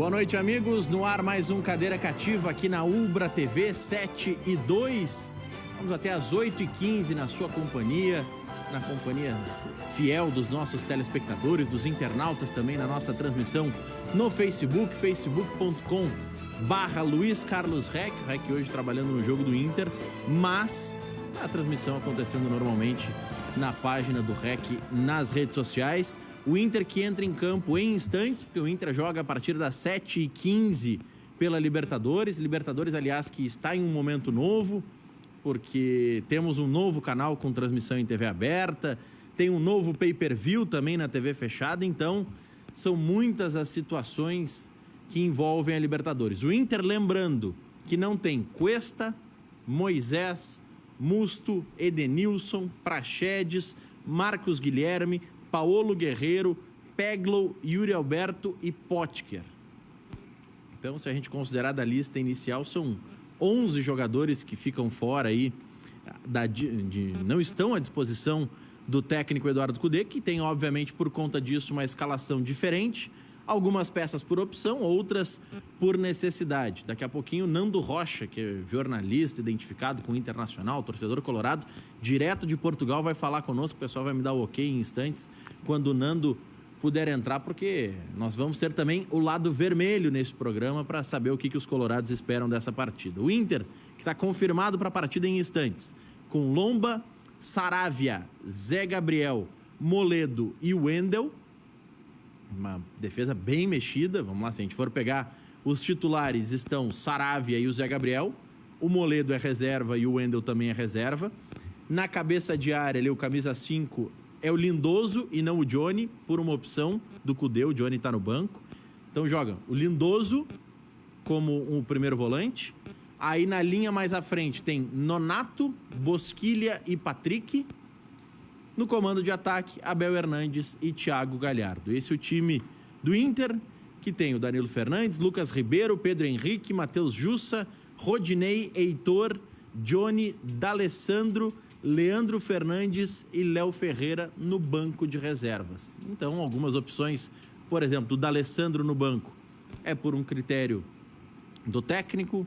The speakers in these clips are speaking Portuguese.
Boa noite, amigos. No ar mais um Cadeira Cativa aqui na Ubra TV 7:02. Vamos até às 8h15 na sua companhia, na companhia fiel dos nossos telespectadores, dos internautas também na nossa transmissão no Facebook, facebook.com/Luiz Carlos Rec. O Rec hoje trabalhando no jogo do Inter, mas a transmissão acontecendo normalmente na página do Rec nas redes sociais. O Inter que entra em campo em instantes, porque o Inter joga a partir das 7h15 pela Libertadores. Libertadores, aliás, que está em um momento novo, porque temos um novo canal com transmissão em TV aberta, tem um novo pay-per-view também na TV fechada, então são muitas as situações que envolvem a Libertadores. O Inter, lembrando que não tem Cuesta, Moisés, Musto, Edenilson, Praxedes, Marcos Guilherme, Paolo Guerreiro, Peglow, Yuri Alberto e Potker. Então, se a gente considerar da lista inicial, são 11 jogadores que ficam fora aí, não estão à disposição do técnico Eduardo Cudê, que tem, obviamente, por conta disso, uma escalação diferente. Algumas peças por opção, outras por necessidade. Daqui a pouquinho, Nando Rocha, que é jornalista identificado com o Internacional, torcedor colorado, direto de Portugal, vai falar conosco. O pessoal vai me dar o ok em instantes quando o Nando puder entrar, porque nós vamos ter também o lado vermelho nesse programa para saber o que os colorados esperam dessa partida. O Inter, que está confirmado para a partida em instantes, com Lomba, Saravia, Zé Gabriel, Moledo e Wendel. Uma defesa bem mexida. Vamos lá, se a gente for pegar os titulares, estão Saravia e o Zé Gabriel. O Moledo é reserva e o Wendel também é reserva. Na cabeça de área, ali, o camisa 5 é o Lindoso e não o Johnny, por uma opção do Cudê. O Johnny está no banco. Então joga o Lindoso como o primeiro volante. Aí na linha mais à frente tem Nonato, Bosquilha e Patrick. No comando de ataque, Abel Hernandes e Thiago Galhardo. Esse é o time do Inter, que tem o Danilo Fernandes, Lucas Ribeiro, Pedro Henrique, Matheus Jussa, Rodinei, Heitor, Johnny, D'Alessandro, Leandro Fernandes e Léo Ferreira no banco de reservas. Então, algumas opções, por exemplo, o D'Alessandro no banco é por um critério do técnico.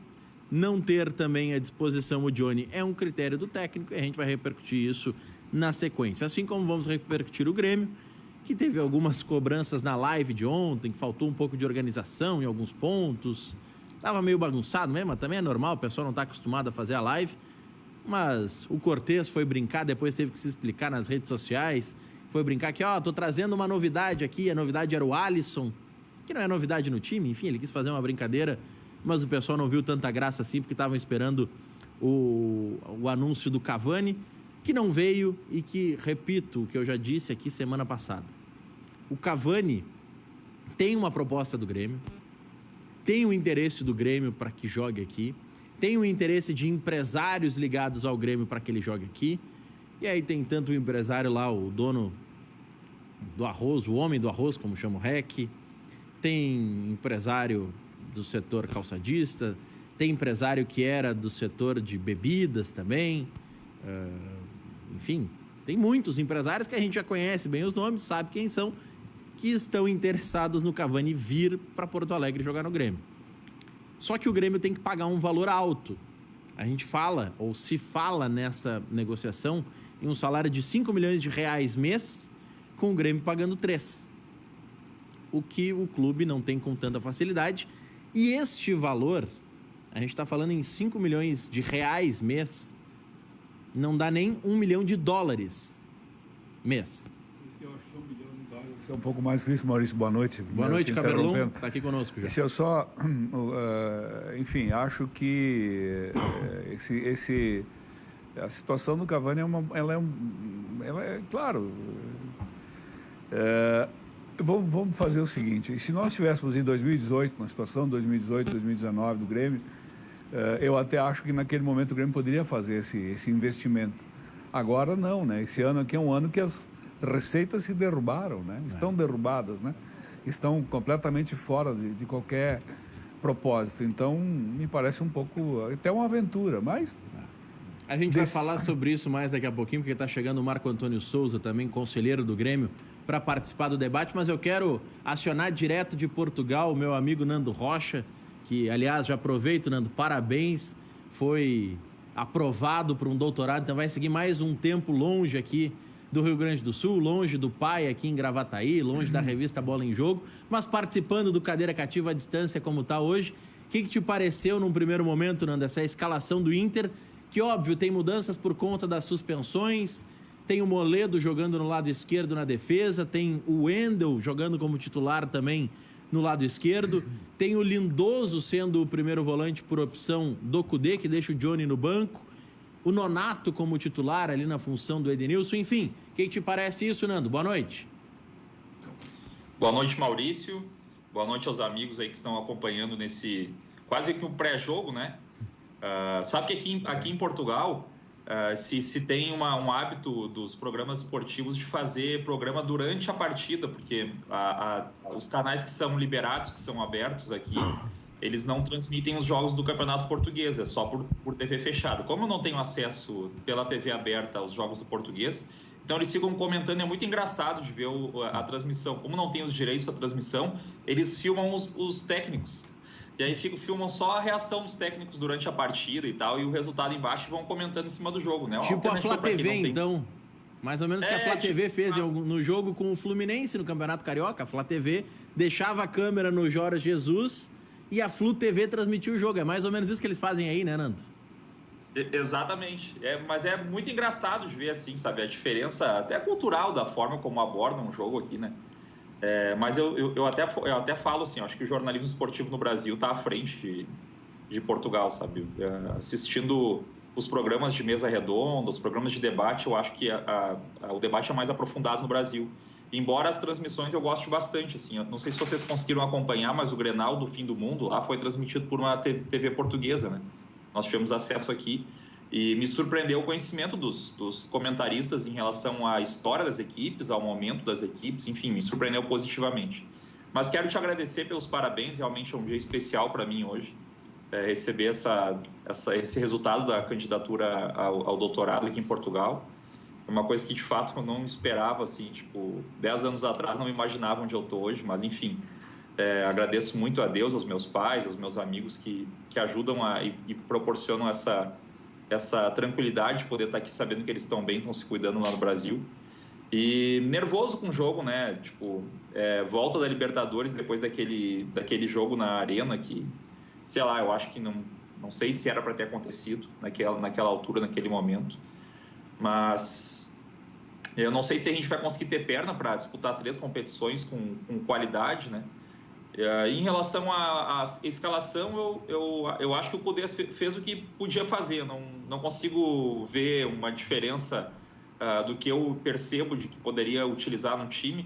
Não ter também à disposição o Johnny é um critério do técnico, e a gente vai repercutir isso na sequência. Assim como vamos repercutir o Grêmio, que teve algumas cobranças na live de ontem, que faltou um pouco de organização em alguns pontos. Tava meio bagunçado mesmo, também é normal, o pessoal não está acostumado a fazer a live. Mas o Cortez foi brincar, depois teve que se explicar nas redes sociais. Foi brincar que, tô trazendo uma novidade aqui, a novidade era o Alisson, que não é novidade no time, enfim, ele quis fazer uma brincadeira, mas o pessoal não viu tanta graça assim, porque estavam esperando o anúncio do Cavani, que não veio e que, repito o que eu já disse aqui semana passada. O Cavani tem uma proposta do Grêmio, tem o interesse do Grêmio para que jogue aqui, tem o interesse de empresários ligados ao Grêmio para que ele jogue aqui, e aí tem tanto o empresário lá, o dono do arroz, o homem do arroz, como chama o REC, tem empresário do setor calçadista, tem empresário que era do setor de bebidas também, enfim, tem muitos empresários que a gente já conhece bem os nomes, sabe quem são, que estão interessados no Cavani vir para Porto Alegre jogar no Grêmio. Só que o Grêmio tem que pagar um valor alto. A gente fala, ou se fala nessa negociação, em um salário de 5 milhões de reais mês, com o Grêmio pagando 3. O que o clube não tem com tanta facilidade. E este valor, a gente está falando em 5 milhões de reais mês, não dá nem $1 milhão mês. Eu acho que $1 milhão é um pouco mais que isso, Maurício. Boa noite. Boa noite, Caberlon. Está aqui conosco já. Esse eu só, enfim, acho que a situação do Cavani ela é claro. Vamos fazer o seguinte: se nós estivéssemos em 2018, na situação de 2018, 2019 do Grêmio, eu até acho que naquele momento o Grêmio poderia fazer esse investimento. Agora não, né? Esse ano aqui é um ano que as receitas se derrubaram, né? Estão derrubadas, né? Estão completamente fora de qualquer propósito. Então, me parece um pouco, até uma aventura, mas... A gente vai falar sobre isso mais daqui a pouquinho, porque está chegando o Marco Antônio Souza, também conselheiro do Grêmio, para participar do debate, mas eu quero acionar direto de Portugal o meu amigo Nando Rocha, que, aliás, já aproveito, Nando, parabéns, foi aprovado para um doutorado, então vai seguir mais um tempo longe aqui do Rio Grande do Sul, longe do pai aqui em Gravataí, longe da revista Bola em Jogo, mas participando do Cadeira Cativa à distância como está hoje. O que te pareceu num primeiro momento, Nando, essa escalação do Inter, que óbvio tem mudanças por conta das suspensões, tem o Moledo jogando no lado esquerdo na defesa, tem o Wendel jogando como titular também no lado esquerdo, tem o Lindoso sendo o primeiro volante por opção do Kudê, que deixa o Johnny no banco, o Nonato como titular ali na função do Edenilson, enfim. O que te parece isso, Nando? Boa noite. Boa noite, Maurício. Boa noite aos amigos aí que estão acompanhando nesse quase que um pré-jogo, né? Sabe que aqui em Portugal se tem um hábito dos programas esportivos de fazer programa durante a partida, porque os canais que são liberados, que são abertos aqui, eles não transmitem os jogos do Campeonato Português, é só por TV fechada. Como eu não tenho acesso pela TV aberta aos jogos do Português, então eles ficam comentando, é muito engraçado de ver a transmissão. Como não tem os direitos da transmissão, eles filmam os técnicos. E aí filmam só a reação dos técnicos durante a partida e tal, e o resultado embaixo e vão comentando em cima do jogo, né? Tipo a Flá TV, então. Mais ou menos o que a Flá TV fez no jogo com o Fluminense no Campeonato Carioca. A Flá TV deixava a câmera no Jorge Jesus e a Flu TV transmitiu o jogo. É mais ou menos isso que eles fazem aí, né, Nando? Exatamente. Mas é muito engraçado de ver assim, sabe? A diferença até cultural da forma como abordam um jogo aqui, né? Mas eu até falo assim, acho que o jornalismo esportivo no Brasil está à frente de Portugal, sabe? Assistindo os programas de mesa redonda, os programas de debate, eu acho que o debate é mais aprofundado no Brasil. Embora as transmissões eu goste bastante, assim, eu não sei se vocês conseguiram acompanhar, mas o Grenal do Fim do Mundo lá foi transmitido por uma TV portuguesa, né? Nós tivemos acesso aqui. E me surpreendeu o conhecimento dos comentaristas em relação à história das equipes, ao momento das equipes, enfim, me surpreendeu positivamente. Mas quero te agradecer pelos parabéns, realmente é um dia especial para mim hoje, receber esse resultado da candidatura ao doutorado aqui em Portugal. É uma coisa que, de fato, eu não esperava, assim, 10 anos atrás não imaginava onde eu estou hoje, mas, enfim, agradeço muito a Deus, aos meus pais, aos meus amigos que ajudam e proporcionam essa tranquilidade de poder estar aqui sabendo que eles estão bem, estão se cuidando lá no Brasil. E nervoso com o jogo, né? Volta da Libertadores depois daquele jogo na Arena que, sei lá, eu acho que não sei se era para ter acontecido naquela altura, naquele momento. Mas eu não sei se a gente vai conseguir ter perna para disputar 3 competições com qualidade, né? Em relação à escalação, eu acho que o Kudê fez o que podia fazer. Não consigo ver uma diferença do que eu percebo de que poderia utilizar no time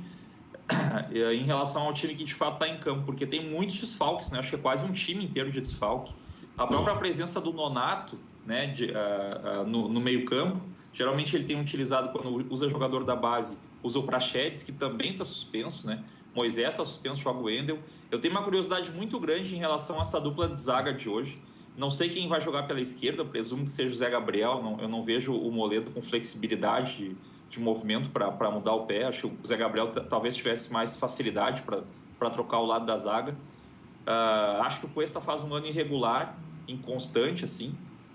em relação ao time que de fato está em campo, porque tem muitos desfalques, né? Acho que é quase um time inteiro de desfalque. A própria presença do Nonato, né, no meio campo, geralmente ele tem utilizado quando usa jogador da base, usa o Praxedes, que também está suspenso, né? Moisés está suspenso, joga o Wendel. Eu tenho uma curiosidade muito grande em relação a essa dupla de zaga de hoje. Não sei quem vai jogar pela esquerda, eu presumo que seja o Zé Gabriel. Eu não vejo o Moledo com flexibilidade de movimento para mudar o pé. Acho que o Zé Gabriel talvez tivesse mais facilidade para trocar o lado da zaga. Acho que o Cuesta faz um ano irregular, inconstante, assim,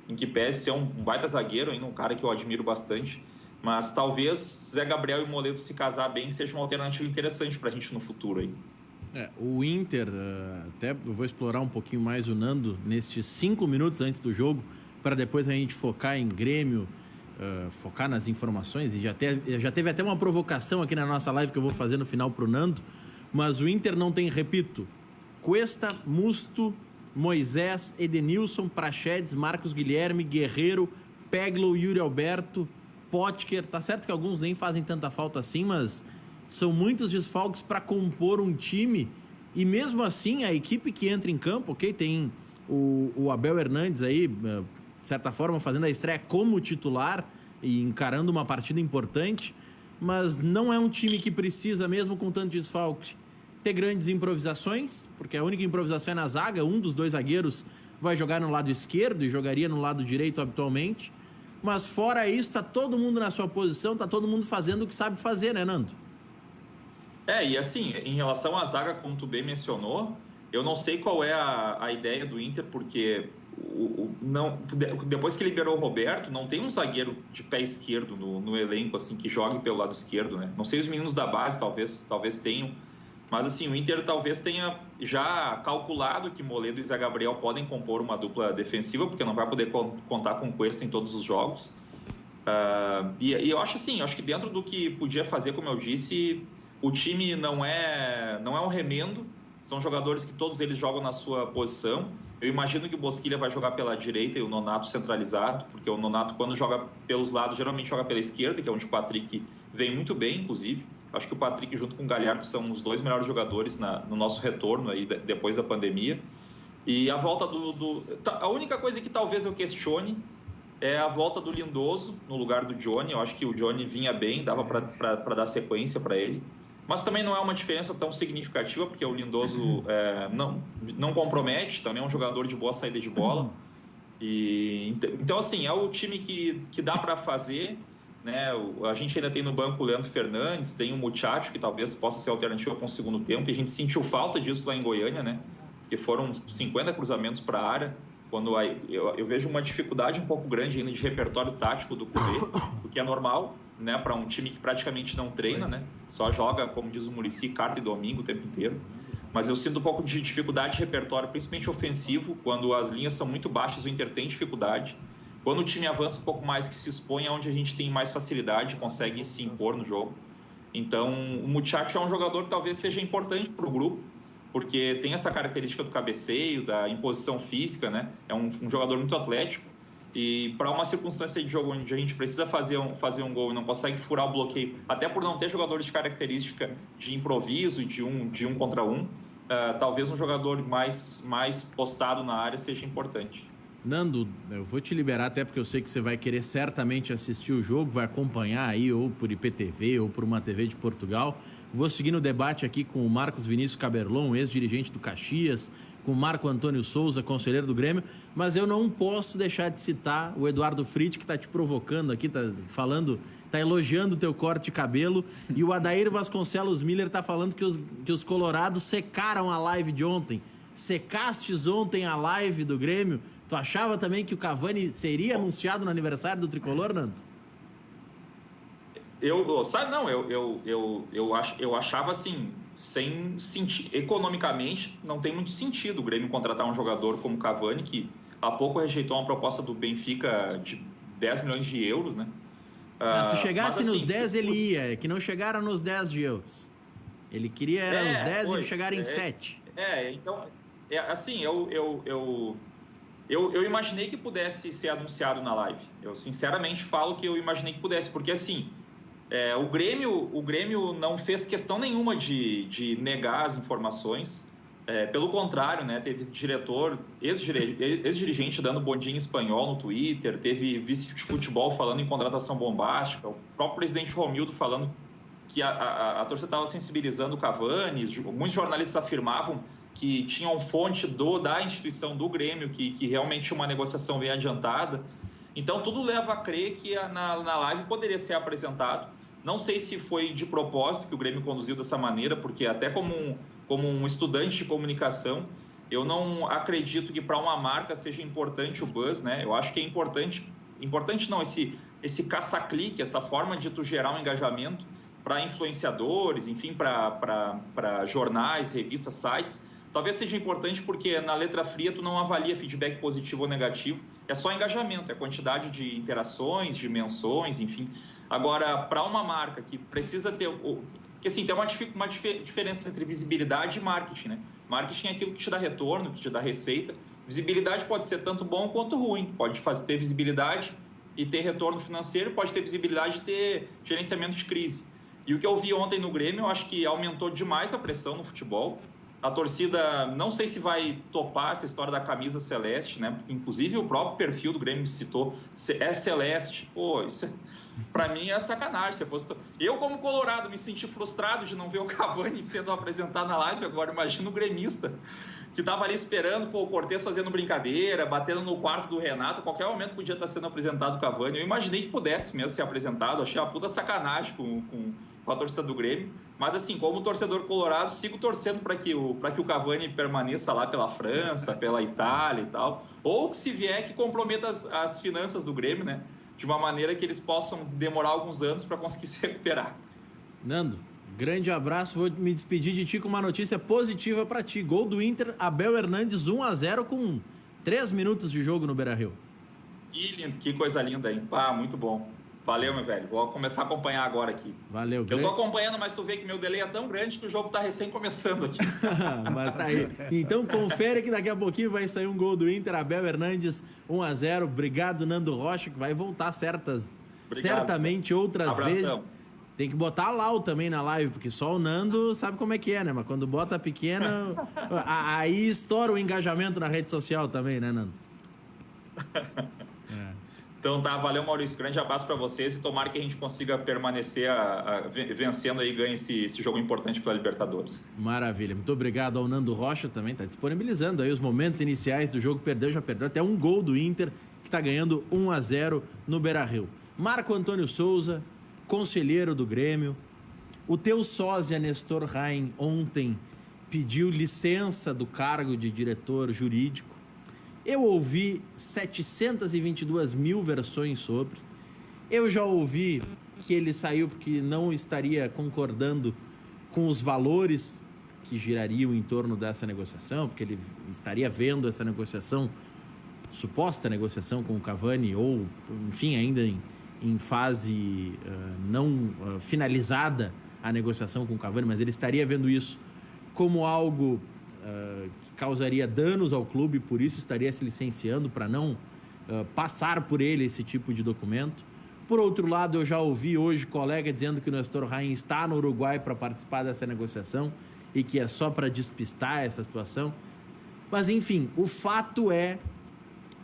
em que pese ser um baita zagueiro, ainda um cara que eu admiro bastante. Mas talvez Zé Gabriel e Moledo se casar bem seja uma alternativa interessante para a gente no futuro aí. O Inter, até eu vou explorar um pouquinho mais o Nando nestes 5 minutos antes do jogo, para depois a gente focar em Grêmio, focar nas informações. E já teve até uma provocação aqui na nossa live que eu vou fazer no final para o Nando. Mas o Inter não tem, repito, Cuesta, Musto, Moisés, Edenilson, Praxedes, Marcos Guilherme, Guerreiro, Peglo, Yuri Alberto, Potker. Tá certo que alguns nem fazem tanta falta assim, mas são muitos desfalques para compor um time. E mesmo assim, a equipe que entra em campo, ok, tem o Abel Hernandes aí, de certa forma, fazendo a estreia como titular e encarando uma partida importante, mas não é um time que precisa, mesmo com tanto desfalque, ter grandes improvisações, porque a única improvisação é na zaga. Um dos 2 zagueiros vai jogar no lado esquerdo e jogaria no lado direito habitualmente. Mas fora isso, tá todo mundo na sua posição, tá todo mundo fazendo o que sabe fazer, né, Nando? E assim, em relação à zaga, como tu bem mencionou, eu não sei qual é a ideia do Inter, porque depois que liberou o Roberto, não tem um zagueiro de pé esquerdo no elenco, assim, que jogue pelo lado esquerdo, né? Não sei, os meninos da base talvez tenham, mas assim, o Inter talvez tenha já calculado que Moledo e Zé Gabriel podem compor uma dupla defensiva, porque não vai poder contar com o Cuesta em todos os jogos. E eu acho assim, que dentro do que podia fazer, como eu disse, o time não é um remendo, são jogadores que todos eles jogam na sua posição. Eu imagino que o Bosquilha vai jogar pela direita e o Nonato centralizado, porque o Nonato, quando joga pelos lados, geralmente joga pela esquerda, que é onde o Patrick vem muito bem, inclusive. Acho que o Patrick, junto com o Galhardo, são os dois melhores jogadores no nosso retorno aí depois da pandemia. E a volta a única coisa que talvez eu questione é a volta do Lindoso no lugar do Johnny. Eu acho que o Johnny vinha bem, dava para dar sequência para ele. Mas também não é uma diferença tão significativa, porque o Lindoso não compromete, também é um jogador de boa saída de bola. Então, assim, é o time que dá para fazer, né? A gente ainda tem no banco o Leandro Fernandes, tem o Muchacho, que talvez possa ser alternativa para um segundo tempo, e a gente sentiu falta disso lá em Goiânia, né? Porque foram 50 cruzamentos para a área, quando eu vejo uma dificuldade um pouco grande ainda de repertório tático do Cudê, o que é normal, né, para um time que praticamente não treina, né, só joga, como diz o Muricy, quarta e domingo o tempo inteiro. Mas eu sinto um pouco de dificuldade de repertório, principalmente ofensivo, quando as linhas são muito baixas, o Inter tem dificuldade. Quando o time avança um pouco mais, que se expõe, é onde a gente tem mais facilidade, consegue se impor no jogo. Então, o Muchacho é um jogador que talvez seja importante para o grupo, porque tem essa característica do cabeceio, da imposição física, né? É um jogador muito atlético. E para uma circunstância de jogo onde a gente precisa fazer um gol e não consegue furar o bloqueio, até por não ter jogadores de característica de improviso e de um contra um, talvez um jogador mais postado na área seja importante. Nando, eu vou te liberar até porque eu sei que você vai querer certamente assistir o jogo, vai acompanhar aí ou por IPTV ou por uma TV de Portugal. Vou seguir no debate aqui com o Marcos Vinícius Caberlon, ex-dirigente do Caxias, com o Marco Antônio Souza, conselheiro do Grêmio, mas eu não posso deixar de citar o Eduardo Frit, que está te provocando aqui, está elogiando o teu corte de cabelo, e o Adair Vasconcelos Miller está falando que os colorados secaram a live de ontem. Secastes ontem a live do Grêmio. Tu achava também que o Cavani seria anunciado no aniversário do Tricolor, Nando? Eu achava assim, sem sentido, economicamente não tem muito sentido o Grêmio contratar um jogador como Cavani, que há pouco rejeitou uma proposta do Benfica de 10 milhões de euros, né? Se chegasse nos 10 ele ia, que não chegaram nos 10 de euros. Ele queria os 10 e chegar em 7. Então, assim, eu imaginei que pudesse ser anunciado na live. Eu sinceramente falo que eu imaginei que pudesse, porque assim, o Grêmio não fez questão nenhuma de negar as informações. Pelo contrário, né, teve ex-dirigente dando bondinho espanhol no Twitter, teve vice de futebol falando em contratação bombástica, o próprio presidente Romildo falando que a torcida estava sensibilizando o Cavani. Muitos jornalistas afirmavam que tinham fonte da instituição do Grêmio, que realmente uma negociação bem adiantada. Então, tudo leva a crer que na live poderia ser apresentado. Não sei se foi de propósito que o Grêmio conduziu dessa maneira, porque até como um estudante de comunicação, eu não acredito que para uma marca seja importante o buzz, né? Eu acho que é importante não, esse caça-clique, essa forma de tu gerar um engajamento para influenciadores, enfim, para jornais, revistas, sites. Talvez seja importante porque na letra fria tu não avalia feedback positivo ou negativo, é só engajamento, é quantidade de interações, de menções, enfim. Agora, para uma marca que precisa ter... Porque assim, tem uma diferença entre visibilidade e marketing, né? Marketing é aquilo que te dá retorno, que te dá receita. Visibilidade pode ser tanto bom quanto ruim. Pode ter visibilidade e ter retorno financeiro, pode ter visibilidade e ter gerenciamento de crise. E o que eu vi ontem no Grêmio, eu acho que aumentou demais a pressão no futebol. A torcida, não sei se vai topar essa história da camisa celeste, né? Inclusive o próprio perfil do Grêmio citou, é celeste. Pô, isso para mim é sacanagem. Eu, como colorado, me senti frustrado de não ver o Cavani sendo apresentado na live. Agora imagina o gremista que estava ali esperando, o Cortez fazendo brincadeira, batendo no quarto do Renato. A qualquer momento podia estar sendo apresentado o Cavani. Eu imaginei que pudesse mesmo ser apresentado. Achei uma puta sacanagem com com a torcida do Grêmio. Mas, assim, como torcedor colorado, sigo torcendo para que o Cavani permaneça lá pela França, pela Itália e tal. Ou que, se vier, que comprometa as finanças do Grêmio, né? De uma maneira que eles possam demorar alguns anos para conseguir se recuperar. Nando, grande abraço. Vou me despedir de ti com uma notícia positiva para ti. Gol do Inter, Abel Hernandes 1-0 com 3 minutos de jogo no Beira-Rio. Que coisa linda, hein? Pá, muito bom. Valeu, meu velho. Vou começar a acompanhar agora aqui. Valeu. Eu tô acompanhando, mas tu vê que meu delay é tão grande que o jogo tá recém começando aqui. Mas tá aí. Então confere que daqui a pouquinho vai sair um gol do Inter, Abel Hernandes 1-0. Obrigado, Nando Rocha, que vai voltar certamente outras Abração. vezes. Tem que botar a Lau também na live, porque só o Nando sabe como é que é, né? Mas quando bota a pequena, aí estoura o engajamento na rede social também, né, Nando? Então tá, valeu, Maurício. Grande abraço para vocês e tomara que a gente consiga permanecer vencendo aí e ganhe esse jogo importante pela Libertadores. Maravilha. Muito obrigado ao Nando Rocha também, tá disponibilizando aí os momentos iniciais do jogo. Já perdeu até um gol do Inter, que tá ganhando 1-0 no Beira-Rio. Marco Antônio Souza, conselheiro do Grêmio. O teu sósia Nestor Rain ontem pediu licença do cargo de diretor jurídico. Eu ouvi 722 mil versões sobre. Eu já ouvi que ele saiu porque não estaria concordando com os valores que girariam em torno dessa negociação, porque ele estaria vendo essa negociação, suposta negociação com o Cavani, ou, enfim, ainda em fase não finalizada a negociação com o Cavani, mas ele estaria vendo isso como algo que causaria danos ao clube, por isso estaria se licenciando para não passar por ele esse tipo de documento. Por outro lado, eu já ouvi hoje colega dizendo que o Nestor Rain está no Uruguai para participar dessa negociação e que é só para despistar essa situação. Mas, enfim, o fato é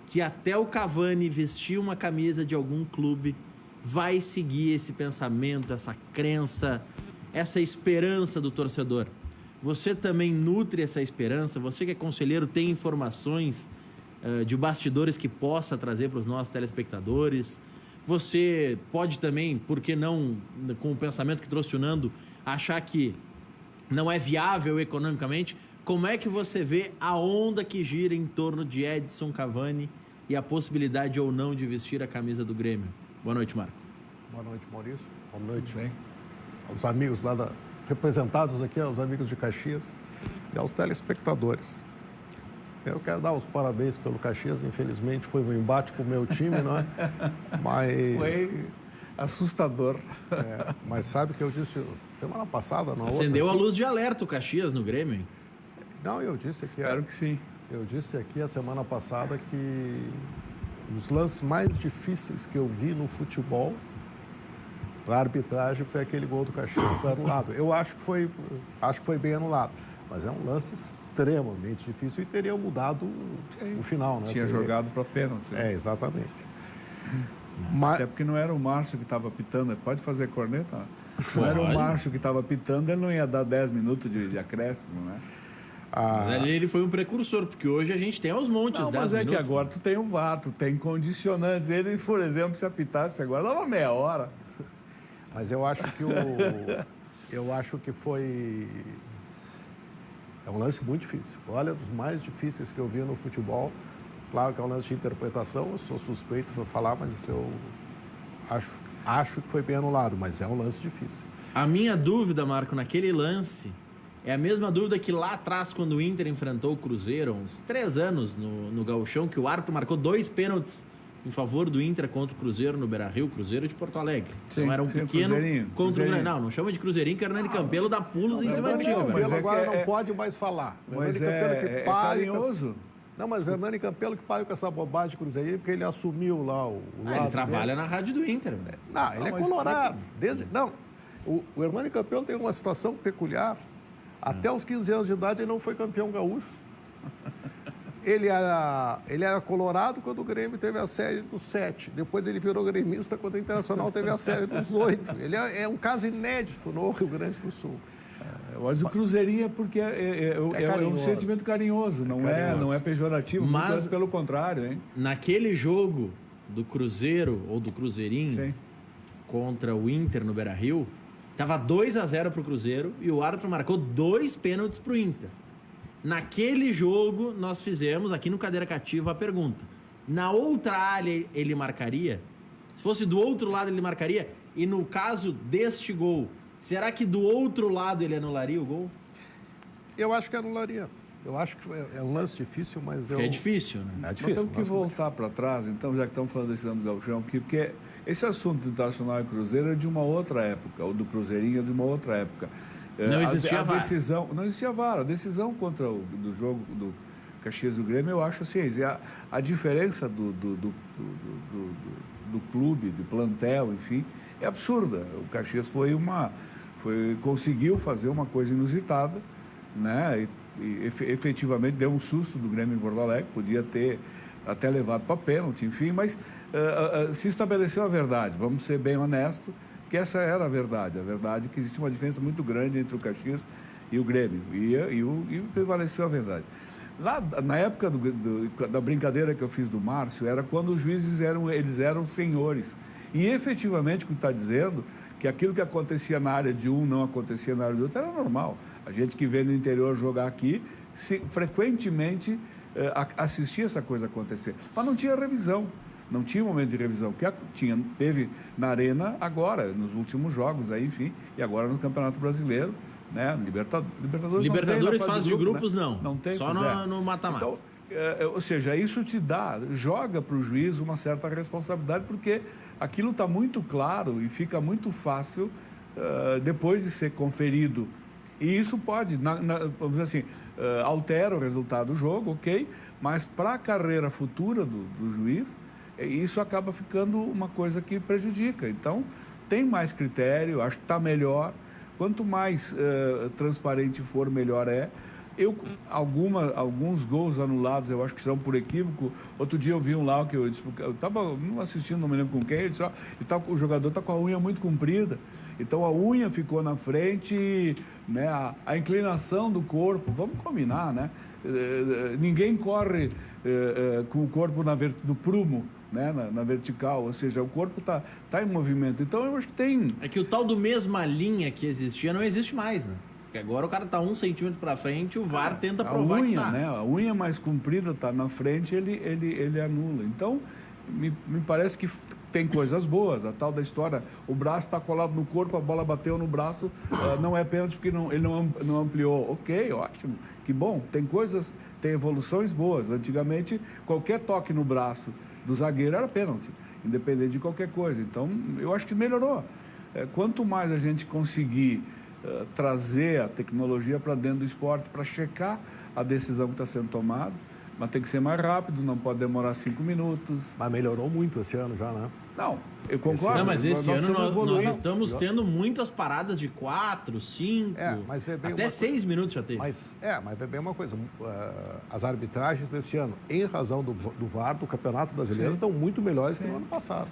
que até o Cavani vestir uma camisa de algum clube vai seguir esse pensamento, essa crença, essa esperança do torcedor. Você também nutre essa esperança? Você que é conselheiro tem informações de bastidores que possa trazer para os nossos telespectadores? Você pode também, por que não, com o pensamento que trouxe o Nando, achar que não é viável economicamente? Como é que você vê a onda que gira em torno de Edson Cavani e a possibilidade ou não de vestir a camisa do Grêmio? Boa noite, Marco. Boa noite, Maurício. Boa noite aos amigos lá representados aqui, aos amigos de Caxias e aos telespectadores. Eu quero dar os parabéns pelo Caxias. Infelizmente foi um embate com o meu time, não é? Mas foi assustador. Mas sabe que eu disse semana passada, na acendeu a luz de alerta o Caxias no Grêmio, hein? Não, eu disse aqui. Espero que sim. Eu disse aqui a semana passada que os lances mais difíceis que eu vi no futebol, a arbitragem, foi aquele gol do Caxias que foi anulado. Eu acho que foi bem anulado, mas é um lance extremamente difícil e teria mudado o final, né? Tinha jogado para pênalti. Né? Exatamente. Até porque não era o Márcio que estava pitando. Pode fazer corneta? Não era o Márcio que estava pitando, ele não ia dar 10 minutos de acréscimo, né? Mas ele foi um precursor, porque hoje a gente tem aos montes 10 minutos. Mas é que agora tu tem o VAR, tu tem condicionantes. Ele, por exemplo, se apitasse agora, dava meia hora. Mas eu acho que foi... É um lance muito difícil. Olha, dos mais difíceis que eu vi no futebol. Claro que é um lance de interpretação, eu sou suspeito para falar, mas eu acho que foi bem anulado, mas é um lance difícil. A minha dúvida, Marco, naquele lance, é a mesma dúvida que lá atrás, quando o Inter enfrentou o Cruzeiro, uns 3 anos no Gauchão, que o árbitro marcou 2 pênaltis em favor do Inter contra o Cruzeiro no Beira-Rio, Cruzeiro de Porto Alegre. Sim, então era um pequeno contra o Grêmio. Não chama de Cruzeirinho, que Hernani Campelo dá pulos em cima de time. Mas agora não pode mais falar. Mas é carinhoso. Não, mas Hernani Campelo que pariu com essa bobagem de Cruzeiro, porque ele assumiu lá o lado ele trabalha dele. Na rádio do Inter. Não, ele é colorado. O Hernani Campelo tem uma situação peculiar. Até os 15 anos de idade ele não foi campeão gaúcho. Ele era colorado quando o Grêmio teve a série dos 7. Depois ele virou gremista quando o Internacional teve a série dos 8. Ele é um caso inédito no Rio Grande do Sul. Mas o Cruzeirinho é porque é um sentimento carinhoso, não é pejorativo, mas pelo contrário, hein? Naquele jogo do Cruzeiro, ou do Cruzeirinho, contra o Inter no Beira-Rio, Tava 2-0 pro Cruzeiro e o árbitro marcou 2 pênaltis pro Inter. Naquele jogo, nós fizemos, aqui no Cadeira Cativa, a pergunta. Na outra área, ele marcaria? Se fosse do outro lado, ele marcaria? E no caso deste gol, será que do outro lado ele anularia o gol? Eu acho que anularia. Eu acho que é um lance difícil, mas É difícil, né? É Nós difícil. temos que voltar para trás, então, já que estamos falando desse ano do Gauchão, porque esse assunto Internacional e Cruzeiro é de uma outra época, ou do Cruzeirinho é de uma outra época. Não existia a VAR. decisão, não existia VAR. A decisão contra do jogo do Caxias do Grêmio, eu acho assim, a diferença do clube, do plantel, enfim, é absurda. O Caxias conseguiu fazer uma coisa inusitada, né? E efetivamente deu um susto do Grêmio em Porto Alegre, podia ter até levado para pênalti, enfim, mas se estabeleceu a verdade, vamos ser bem honestos, que essa era a verdade é que existe uma diferença muito grande entre o Caxias e o Grêmio, e prevaleceu a verdade. Lá, na época da brincadeira que eu fiz do Márcio, era quando os juízes eram senhores, e efetivamente o que está dizendo, que aquilo que acontecia na área de um não acontecia na área do outro, era normal. A gente que vê no interior jogar aqui, frequentemente assistia essa coisa acontecer. Mas não tinha revisão, não tinha momento de revisão. Que teve na Arena agora, nos últimos jogos, aí, enfim, e agora no Campeonato Brasileiro, né? Libertadores fase de grupos, né? Não tem, só no mata-mata. Então, ou seja, isso joga para o juiz uma certa responsabilidade, porque aquilo está muito claro e fica muito fácil depois de ser conferido. E isso pode, vamos dizer assim, altera o resultado do jogo, ok, mas para a carreira futura do juiz, isso acaba ficando uma coisa que prejudica. Então, tem mais critério, acho que está melhor. Quanto mais transparente for, melhor é. Alguns gols anulados, eu acho que são por equívoco. Outro dia eu vi um lá que eu estava assistindo, não me lembro com quem, ele disse, o jogador está com a unha muito comprida. Então a unha ficou na frente, né, a inclinação do corpo, vamos combinar, né? Ninguém corre com o corpo no prumo, né, na vertical, ou seja, o corpo tá em movimento. Então eu acho que tem... É que o tal do mesma linha que existia não existe mais, né? Porque agora o cara tá 1 centímetro para frente, o VAR tenta provar unha, que tá. Né, a unha mais comprida está na frente, ele anula. Então, me parece que tem coisas boas. A tal da história, o braço está colado no corpo, a bola bateu no braço, não é pênalti porque ele não ampliou. Ok, ótimo, que bom. Tem evoluções boas. Antigamente, qualquer toque no braço do zagueiro era pênalti, independente de qualquer coisa. Então, eu acho que melhorou. Quanto mais a gente conseguir trazer a tecnologia para dentro do esporte, para checar a decisão que está sendo tomada, mas tem que ser mais rápido, não pode demorar 5 minutos. Mas melhorou muito esse ano já, né? Não, eu concordo. Não, mas esse ano nós estamos Não. tendo muitas paradas de 4, 5, mas vê bem até uma 6 minutos já teve. Mas vê bem uma coisa, as arbitragens desse ano, em razão do VAR, do Campeonato Brasileiro, estão muito melhores que no ano passado.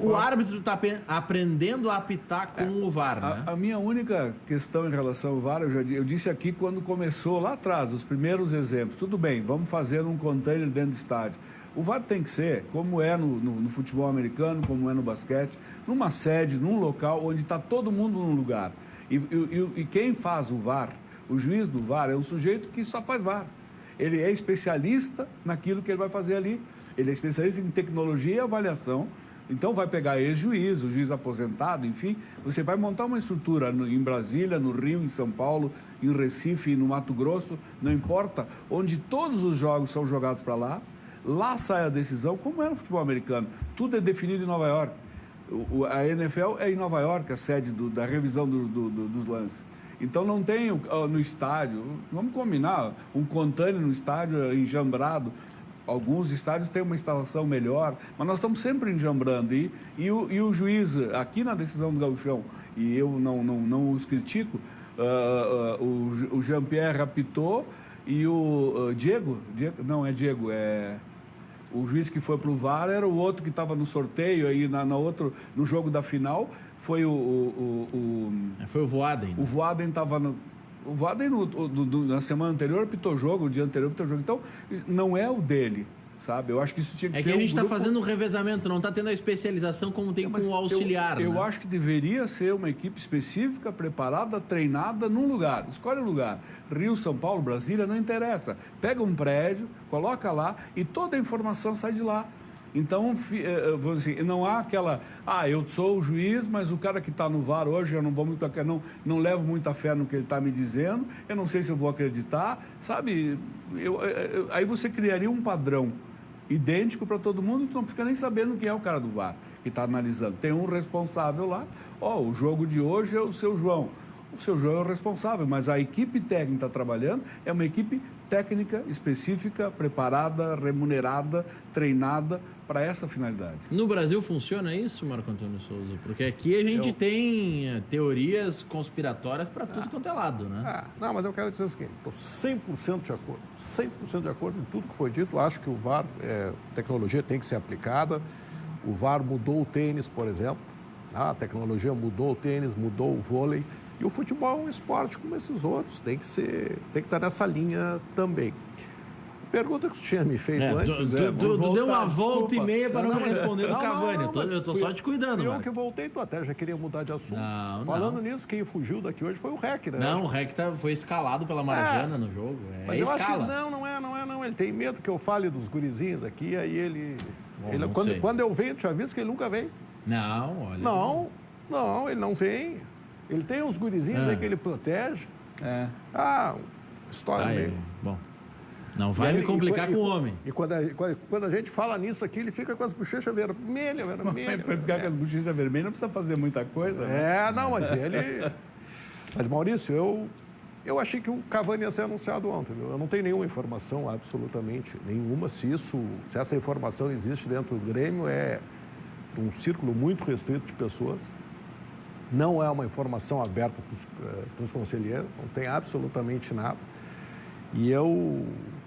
O árbitro está aprendendo a apitar com o VAR, né? A minha única questão em relação ao VAR, eu disse aqui quando começou lá atrás, os primeiros exemplos. Tudo bem, vamos fazer um container dentro do estádio. O VAR tem que ser, como é no futebol americano, como é no basquete, numa sede, num local onde está todo mundo num lugar. E quem faz o VAR, o juiz do VAR, é um sujeito que só faz VAR. Ele é especialista naquilo que ele vai fazer ali. Ele é especialista em tecnologia e avaliação. Então, vai pegar ex-juiz, o juiz aposentado, enfim, você vai montar uma estrutura em Brasília, no Rio, em São Paulo, em Recife, no Mato Grosso, não importa, onde todos os jogos são jogados para lá sai a decisão, como é no futebol americano. Tudo é definido em Nova York. A NFL é em Nova York, a sede da revisão dos lances. Então, não tem no estádio, vamos combinar, um container no estádio enjambrado. Alguns estádios têm uma instalação melhor, mas nós estamos sempre enjambrando. E o juiz, aqui na decisão do Gauchão, e eu não os critico, o Jean-Pierre apitou e o Diego, o juiz que foi para o VAR era o outro que estava no sorteio, aí no jogo da final, foi Foi o Voaden. O Voaden estava O Voaden, na semana anterior, apitou jogo, o dia anterior apitou jogo. Então, não é o dele, sabe? Eu acho que isso tinha que É ser que a gente está grupo... fazendo um revezamento, não está tendo a especialização como tem com Mas o auxiliar. Eu né? acho que deveria ser uma equipe específica, preparada, treinada num lugar. Escolhe um lugar. Rio, São Paulo, Brasília, não interessa. Pega um prédio, coloca lá e toda a informação sai de lá. Então, vamos dizer, não há aquela... eu sou o juiz, mas o cara que está no VAR hoje, eu não vou muito... Não levo muita fé no que ele está me dizendo, eu não sei se eu vou acreditar, sabe? Aí você criaria um padrão idêntico para todo mundo, que não fica nem sabendo quem é o cara do VAR que está analisando. Tem um responsável lá, o jogo de hoje é o seu João. O seu João é o responsável, mas a equipe técnica está trabalhando, é uma equipe técnica, específica, preparada, remunerada, treinada para essa finalidade. No Brasil funciona isso, Marco Antônio Souza? Porque aqui a gente tem teorias conspiratórias para tudo quanto é lado, né? Não, mas eu quero dizer o seguinte, estou 100% de acordo, 100% de acordo em tudo que foi dito. Acho que o VAR, tecnologia tem que ser aplicada. O VAR mudou o tênis, por exemplo. A tecnologia mudou o tênis, mudou o vôlei. E o futebol é um esporte como esses outros, tem que estar nessa linha também. Pergunta que você tinha me feito antes. Tu deu uma volta e meia para não me responder do Cavani. Eu tô só te cuidando, Eu Marco. que voltei, tu até já queria mudar de assunto. Não. Falando nisso, quem fugiu daqui hoje foi o REC, né? Não, o REC foi escalado pela Marjana no jogo. Mas eu escala. acho que não. Ele tem medo que eu fale dos gurizinhos aqui, aí ele... sei. Quando eu venho, tu já visto que ele nunca vem. Não, olha. Não, ele não vem. Ele tem uns gurizinhos aí que ele protege. História meio... Bom, não vai me complicar com o homem. E quando a gente fala nisso aqui, ele fica com as bochechas vermelhas. Para ficar com as bochechas vermelhas não precisa fazer muita coisa. Né? Mas ele... Mas, Maurício, eu achei que o Cavani ia ser anunciado ontem. Viu? Eu não tenho nenhuma informação, absolutamente nenhuma. Se essa informação existe dentro do Grêmio, é um círculo muito restrito de pessoas. Não é uma informação aberta para os conselheiros, não tem absolutamente nada.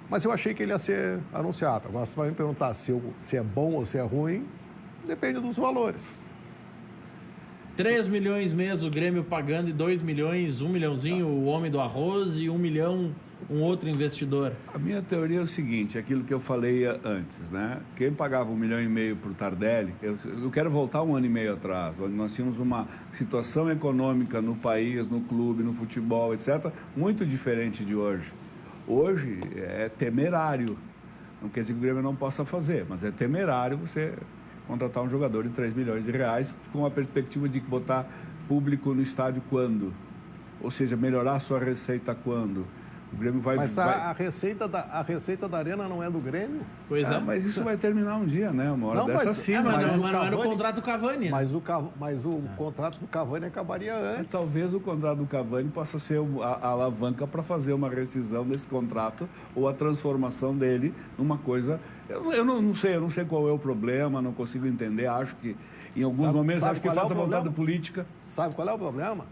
Mas eu achei que ele ia ser anunciado. Agora, você vai me perguntar se é bom ou se é ruim, depende dos valores. 3 milhões mês o Grêmio pagando e 2 milhões, 1 milhãozinho o homem do arroz e 1 milhão um outro investidor. A minha teoria é o seguinte, aquilo que eu falei antes, né? Quem pagava 1,5 milhão para o Tardelli, eu quero voltar 1 ano e meio atrás, onde nós tínhamos uma situação econômica no país, no clube, no futebol, etc., muito diferente de hoje. Hoje é temerário, não quer dizer que o Grêmio não possa fazer, mas é temerário você contratar um jogador de 3 milhões de reais com a perspectiva de botar público no estádio quando? Ou seja, melhorar a sua receita quando? O Grêmio vai... Mas a receita da Arena não é do Grêmio? Pois é. Mas isso vai terminar um dia, né? Uma hora dessa sim. Mas não era o contrato do Cavani. Né? Mas o contrato do Cavani acabaria antes. Talvez o contrato do Cavani possa ser a alavanca para fazer uma rescisão desse contrato ou a transformação dele numa coisa... Eu não sei qual é o problema, não consigo entender. Acho que, em alguns momentos, acho que faz a vontade política. Sabe qual é o problema?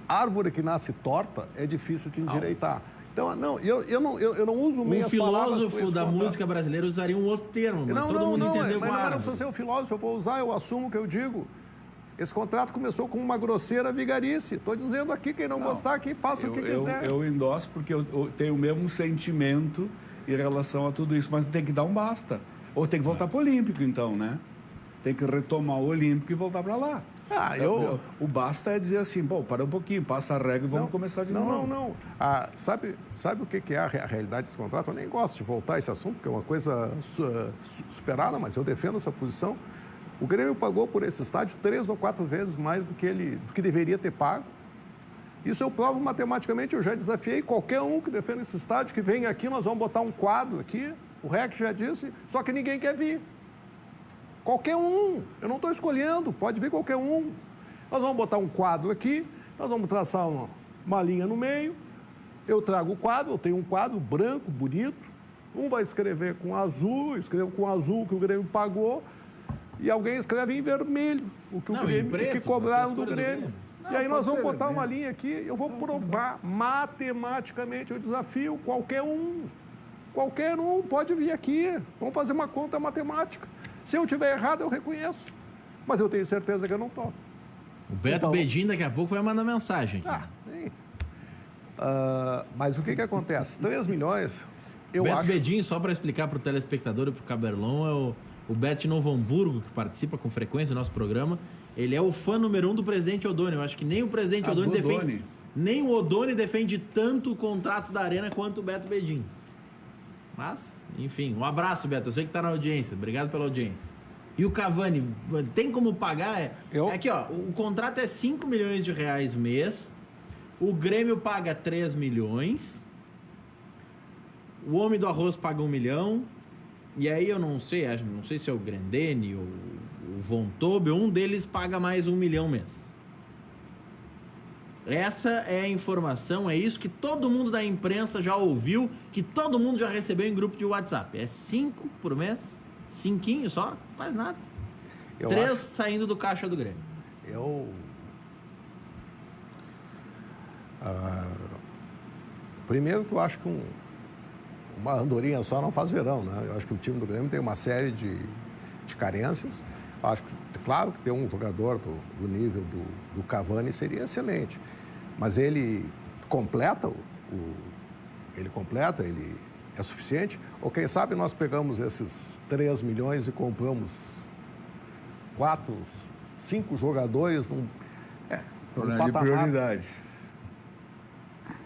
Árvore que nasce torta é difícil de endireitar. Então, eu não uso meias palavras. Um filósofo da música brasileira usaria um outro termo, mas todo mundo entendeu com árvore. Não precisa ser um filósofo, eu vou usar, eu assumo o que eu digo. Esse contrato começou com uma grosseira vigarice. Estou dizendo aqui, quem não gostar, que faça o que quiser. Eu endosso porque eu tenho o mesmo sentimento em relação a tudo isso, mas tem que dar um basta. Ou tem que voltar para o Olímpico, então, né? Tem que retomar o Olímpico e voltar para lá. O basta é dizer assim, para um pouquinho, passa a regra e vamos começar de novo. Não. Sabe o que é a realidade desse contrato? Eu nem gosto de voltar a esse assunto, porque é uma coisa superada, mas eu defendo essa posição. O Grêmio pagou por esse estádio 3 ou 4 vezes mais do que deveria ter pago. Isso eu provo matematicamente, eu já desafiei qualquer um que defenda esse estádio, que venha aqui, nós vamos botar um quadro aqui, o REC já disse, só que ninguém quer vir. Qualquer um, eu não estou escolhendo, pode vir qualquer um. Nós vamos botar um quadro aqui, nós vamos traçar uma linha no meio, eu trago o quadro, eu tenho um quadro branco, bonito, um vai escrever com azul, escrevo com azul que o Grêmio pagou, e alguém escreve em vermelho, o que cobraram do Grêmio. E aí nós vamos botar uma linha aqui, eu vou provar matematicamente, eu desafio qualquer um pode vir aqui, vamos fazer uma conta matemática. Se eu tiver errado, eu reconheço. Mas eu tenho certeza que eu não estou. O Beto Bedin daqui a pouco vai mandar mensagem. Mas o que acontece? 3 milhões Beto Bedin, só para explicar para o telespectador e para o Caberlon, é o Beto Novo Hamburgo, que participa com frequência do nosso programa. Ele é o fã número 1 do presidente Odoni. Eu acho que nem o presidente Odoni defende... Nem o Odoni defende tanto o contrato da Arena quanto o Beto Bedin. Mas, enfim, um abraço, Beto. Eu sei que está na audiência. Obrigado pela audiência. E o Cavani, tem como pagar? Aqui, ó, o contrato é 5 milhões de reais mês. O Grêmio paga 3 milhões. O Homem do Arroz paga 1 milhão. E aí eu não sei se é o Grendene ou o Von Tobel, um deles paga mais 1 milhão mês. Essa é a informação, é isso que todo mundo da imprensa já ouviu, que todo mundo já recebeu em grupo de WhatsApp. É 5 por mês, 5 só, não faz nada. 3 saindo do caixa do Grêmio. Primeiro que eu acho que uma andorinha só não faz verão, né? Eu acho que o time do Grêmio tem uma série de carências. Acho que, claro que ter um jogador do nível do Cavani seria excelente, mas ele completa, ele é suficiente? Ou quem sabe nós pegamos esses 3 milhões e compramos 4, 5 jogadores num problema de prioridade.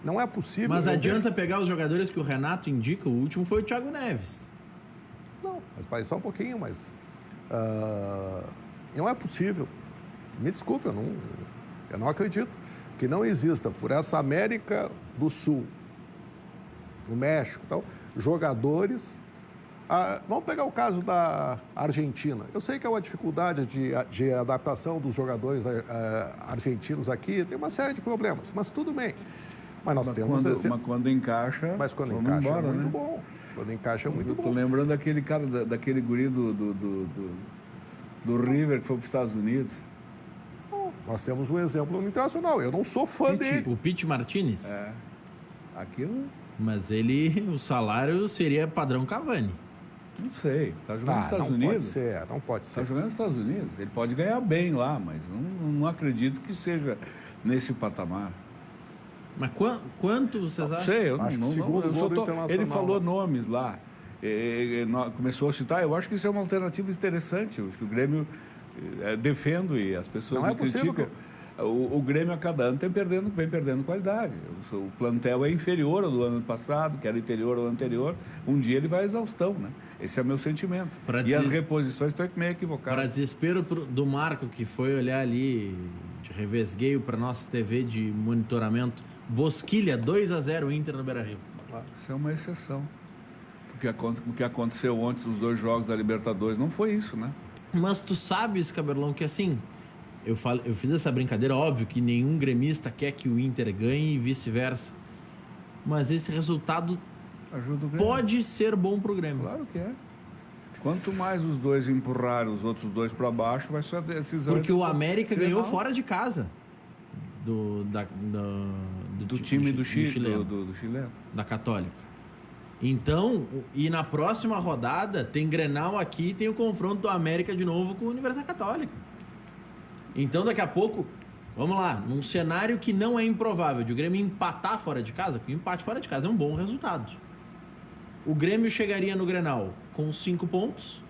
Não é possível... Mas adianta pegar os jogadores que o Renato indica, o último foi o Thiago Neves. Não, mas só um pouquinho, mas... não é possível. Me desculpe, eu não acredito que não exista por essa América do Sul, no México e tal, jogadores... vamos pegar o caso da Argentina. Eu sei que é uma dificuldade de adaptação dos jogadores argentinos aqui, tem uma série de problemas, mas tudo bem. Mas quando encaixa, mas quando encaixa embora, é muito bom. Quando encaixa é muito bom. Estou lembrando daquele cara, daquele guri do River que foi para os Estados Unidos. Nós temos um exemplo no Internacional. Eu não sou fã dele. O Pete Martinez? Aquilo... Mas o salário seria padrão Cavani. Não sei. Está jogando nos Estados Unidos? Não pode ser. Está jogando nos Estados Unidos. Ele pode ganhar bem lá, mas não acredito que seja nesse patamar. Mas quanto vocês acham? Não sei, ele falou nomes lá. Começou a citar, eu acho que isso é uma alternativa interessante. Eu acho que o Grêmio defendo e as pessoas me criticam. O Grêmio a cada ano vem perdendo qualidade. O plantel é inferior ao do ano passado, que era inferior ao anterior. Um dia ele vai à exaustão, né? Esse é o meu sentimento. As reposições estão meio equivocadas. Para desespero do Marco, que foi olhar ali de revesgueio para nossa TV de monitoramento, Bosquilha, 2-0 Inter no Beira-Rio. Isso é uma exceção. O que aconteceu ontem nos 2 jogos da Libertadores não foi isso, né? Mas tu sabes, Caberlon, que assim, eu fiz essa brincadeira, óbvio que nenhum gremista quer que o Inter ganhe e vice-versa. Mas esse resultado ajuda o Grêmio. Pode ser bom pro Grêmio. Claro que é. Quanto mais os dois empurrarem os outros 2 para baixo, vai ser a decisão. Porque o América ganhou fora de casa. Do time do Chile, do chileno. Da Católica. Então, e na próxima rodada tem Grenal aqui e tem o confronto do América de novo com a Universidade Católica. Então daqui a pouco, vamos lá, num cenário que não é improvável de o Grêmio empatar fora de casa, porque o empate fora de casa é um bom resultado. O Grêmio chegaria no Grenal com 5 pontos,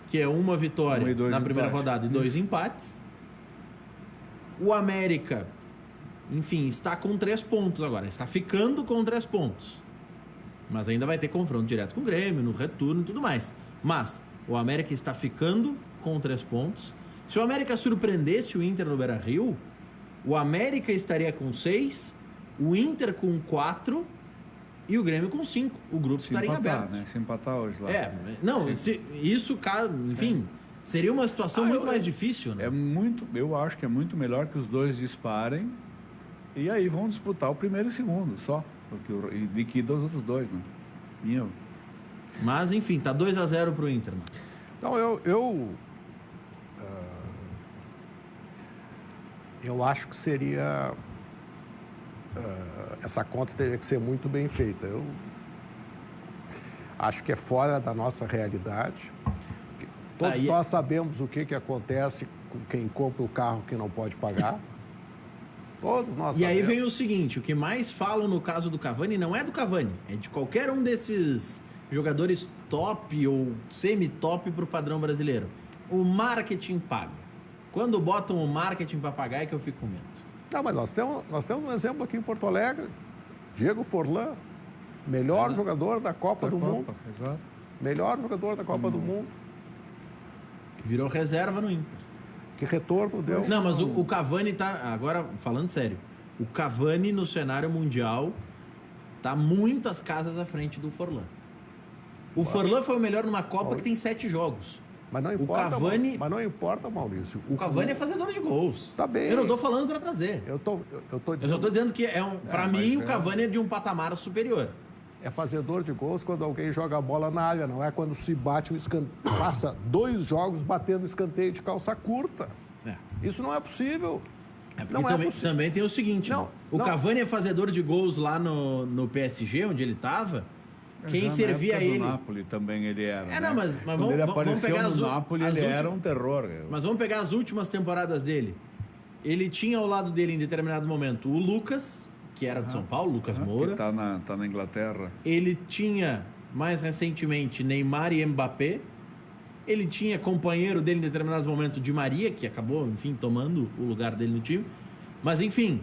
que é uma vitória na primeira rodada e 2 empates. O América, enfim, está com 3 pontos agora. Está ficando com 3 pontos. Mas ainda vai ter confronto direto com o Grêmio, no retorno e tudo mais. Mas o América está ficando com 3 pontos. Se o América surpreendesse o Inter no Beira-Rio, o América estaria com 6, o Inter com 4 e o Grêmio com 5. O grupo estaria aberto. Né? Se empatar hoje lá. Enfim... Seria uma situação muito mais difícil, né? Eu acho que é muito melhor que os 2 disparem e aí vão disputar o primeiro e segundo só. E liquida os outros 2, né? Mas, enfim, tá 2-0 pro Inter. Mano. Não, eu acho que seria... essa conta teria que ser muito bem feita. Eu acho que é fora da nossa realidade. Todos nós sabemos o que acontece com quem compra o carro que não pode pagar. Todos nós E aí sabemos. vem o seguinte, o que mais falam no caso do Cavani não é do Cavani, é de qualquer um desses jogadores top ou semi-top para o padrão brasileiro. O marketing paga. Quando botam o marketing para pagar é que eu fico com medo. Não, mas nós temos um exemplo aqui em Porto Alegre. Diego Forlan, melhor jogador da Copa do Mundo. Exato. Melhor jogador da Copa do Mundo. Virou reserva no Inter. Que retorno deu. Não, mas o Cavani tá... Agora, falando sério, o Cavani no cenário mundial tá muitas casas à frente do Forlan. O Forlan foi o melhor numa Copa que tem 7 jogos. Mas não importa, Cavani- mas não importa, Maurício. O Cavani é fazedor de gols. Tá bem. Eu não tô falando para trazer. Eu tô Eu dizendo, só tô dizendo que para mim mas o Cavani é de um patamar superior. é fazedor de gols quando alguém joga a bola na área, não é quando se bate um escanteio. Passa 2 jogos batendo escanteio de calça curta. É. Isso não é possível. Porque Não é também, possível. também tem o seguinte, Não, né? O não. Cavani é fazedor de gols lá no PSG, onde ele tava. Quem Já na servia época do ele... Napoli também ele era. É, né? não, mas Quando vamos- ele vamos apareceu pegar no as Napoli, ele últimas- era um terror. Mas vamos pegar as últimas temporadas dele. Ele tinha ao lado dele, em determinado momento, o Lucas, que era de São Paulo, Lucas Moura. Que tá na Inglaterra. Ele tinha, mais recentemente, Neymar e Mbappé. Ele tinha companheiro dele em determinados momentos, Di Maria, que acabou, enfim, tomando o lugar dele no time. Mas, enfim,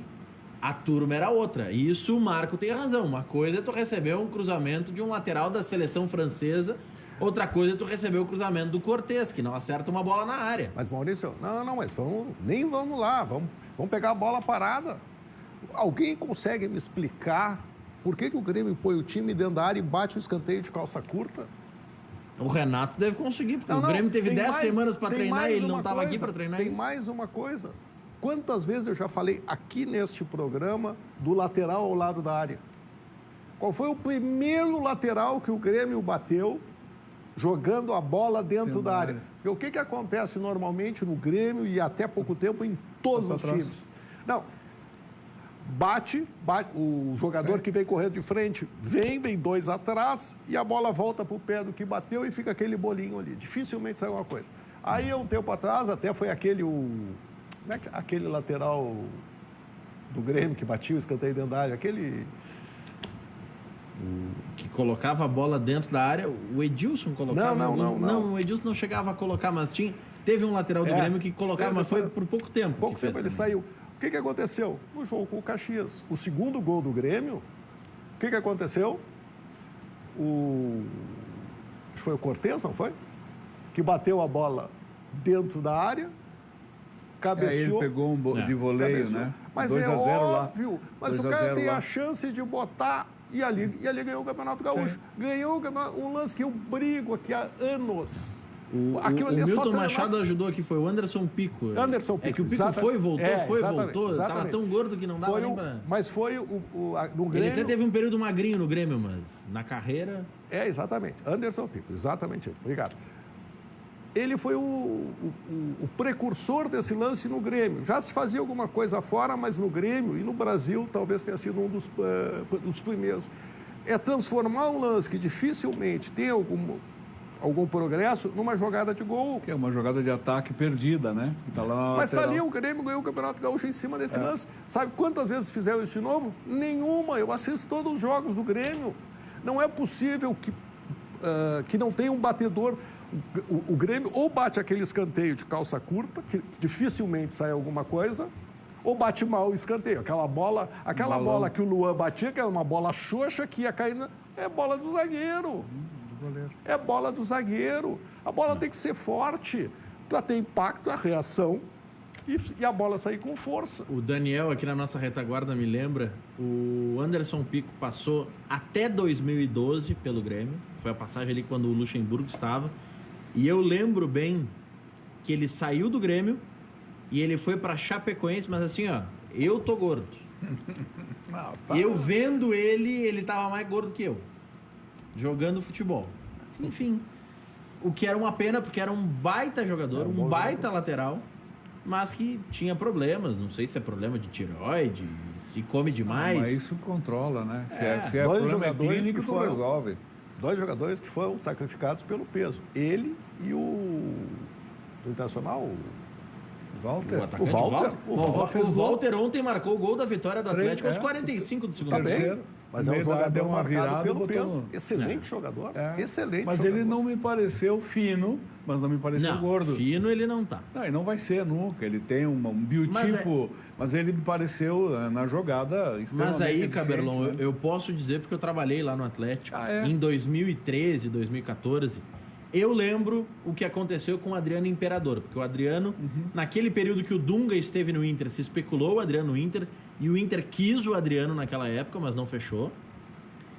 a turma era outra. E isso o Marco tem razão. Uma coisa é tu receber um cruzamento de um lateral da seleção francesa. Outra coisa é tu receber o cruzamento do Cortez, que não acerta uma bola na área. Mas, Maurício, mas nem vamos lá. Vamos pegar a bola parada. Alguém consegue me explicar por que o Grêmio põe o time dentro da área e bate o escanteio de calça curta? O Renato deve conseguir, porque Não, o Grêmio teve tem 10 mais- semanas para tem treinar mais e ele uma não estava aqui coisa, para treinar Tem isso. mais uma coisa. Quantas vezes eu já falei aqui neste programa do lateral ao lado da área? Qual foi o primeiro lateral que o Grêmio bateu jogando a bola dentro da área? Porque o que acontece normalmente no Grêmio e até pouco tempo em todos os atrás. times? Não. Bate, o jogador que vem correndo de frente vem 2 atrás e a bola volta para o pé do que bateu e fica aquele bolinho ali. Dificilmente sai alguma coisa. Aí, um tempo atrás, até foi aquele lateral do Grêmio que batia o escanteio dentro da área, aquele... Que colocava a bola dentro da área. O Edilson colocava. Não. O Edilson não chegava a colocar, mas teve um lateral do Grêmio que colocava, mas foi por pouco tempo. Pouco que fez tempo ele também. saiu. O que aconteceu? No jogo com o Caxias, o segundo gol do Grêmio, o que aconteceu? Acho que foi o Cortez, não foi? Que bateu a bola dentro da área, cabeceou. Ele pegou de voleio, cabeceou. né? Mas 2 é a 0 lá. óbvio. Mas 2 o a cara 0 tem lá. a chance de botar e ali ganhou o Campeonato Gaúcho. Sim. Ganhou um lance que eu brigo aqui há anos. O Aquilo ali é só Milton treinar. Machado ajudou aqui, foi o Anderson Pico. Anderson É Pico, que o Pico exatamente. foi, voltou, Exatamente, voltou. Tava exatamente. tão gordo que não dava Foi nem o- pra... Mas foi no Ele Grêmio... até teve um período magrinho no Grêmio, mas na carreira... Exatamente. Anderson Pico, exatamente. Obrigado. Ele foi o precursor desse lance no Grêmio. Já se fazia alguma coisa fora, mas no Grêmio e no Brasil talvez tenha sido um dos primeiros. É transformar um lance que dificilmente tem algum progresso numa jogada de gol. Que é uma jogada de ataque perdida, né? Que tá lá na Mas está lateral. ali, o Grêmio ganhou o Campeonato Gaúcho em cima desse lance. Sabe quantas vezes fizeram isso de novo? Nenhuma. Eu assisto todos os jogos do Grêmio. Não é possível que não tenha um batedor. O Grêmio ou bate aquele escanteio de calça curta, que dificilmente sai alguma coisa, ou bate mal o escanteio. Aquela bola que o Luan batia, que era uma bola xoxa que ia cair, é bola do zagueiro. É bola do zagueiro. A bola tem que ser forte para ter impacto, a reação e a bola sair com força. O Daniel, aqui na nossa retaguarda, me lembra, o Anderson Pico passou até 2012 pelo Grêmio. Foi a passagem ali quando o Luxemburgo estava. E eu lembro bem que ele saiu do Grêmio e ele foi para Chapecoense, mas assim, ó, eu tô gordo. Eu vendo ele tava mais gordo que eu, jogando futebol. Mas, enfim, o que era uma pena, porque era um baita jogador, um baita lateral, mas que tinha problemas. Não sei se é problema de tireoide, se come demais. Mas isso controla, né? Se é Dois problema jogadores clínico, que tu foram- resolve. 2 jogadores que foram sacrificados pelo peso. Ele e o Internacional, Walter? O atacante O Walter? O Walter ontem marcou o gol da vitória do Atlético aos É. 45 do segundo Tá tempo. bem, Terceiro. mas No é um meio da- jogador deu uma marcado virada, pelo botou peso. no- Excelente jogador. É. Excelente Mas jogador. ele não me pareceu fino, mas não me pareceu Não, gordo. fino ele não tá. Não, e não vai ser nunca. Ele tem um biotipo, mas ele me pareceu na jogada extremamente Mas aí, eficiente, Caberlon, né? eu posso dizer porque eu trabalhei lá no Atlético Ah, é? em 2013, 2014. Eu lembro o que aconteceu com o Adriano Imperador, porque o Adriano, naquele período que o Dunga esteve no Inter, se especulou o Adriano no Inter, e o Inter quis o Adriano naquela época, mas não fechou.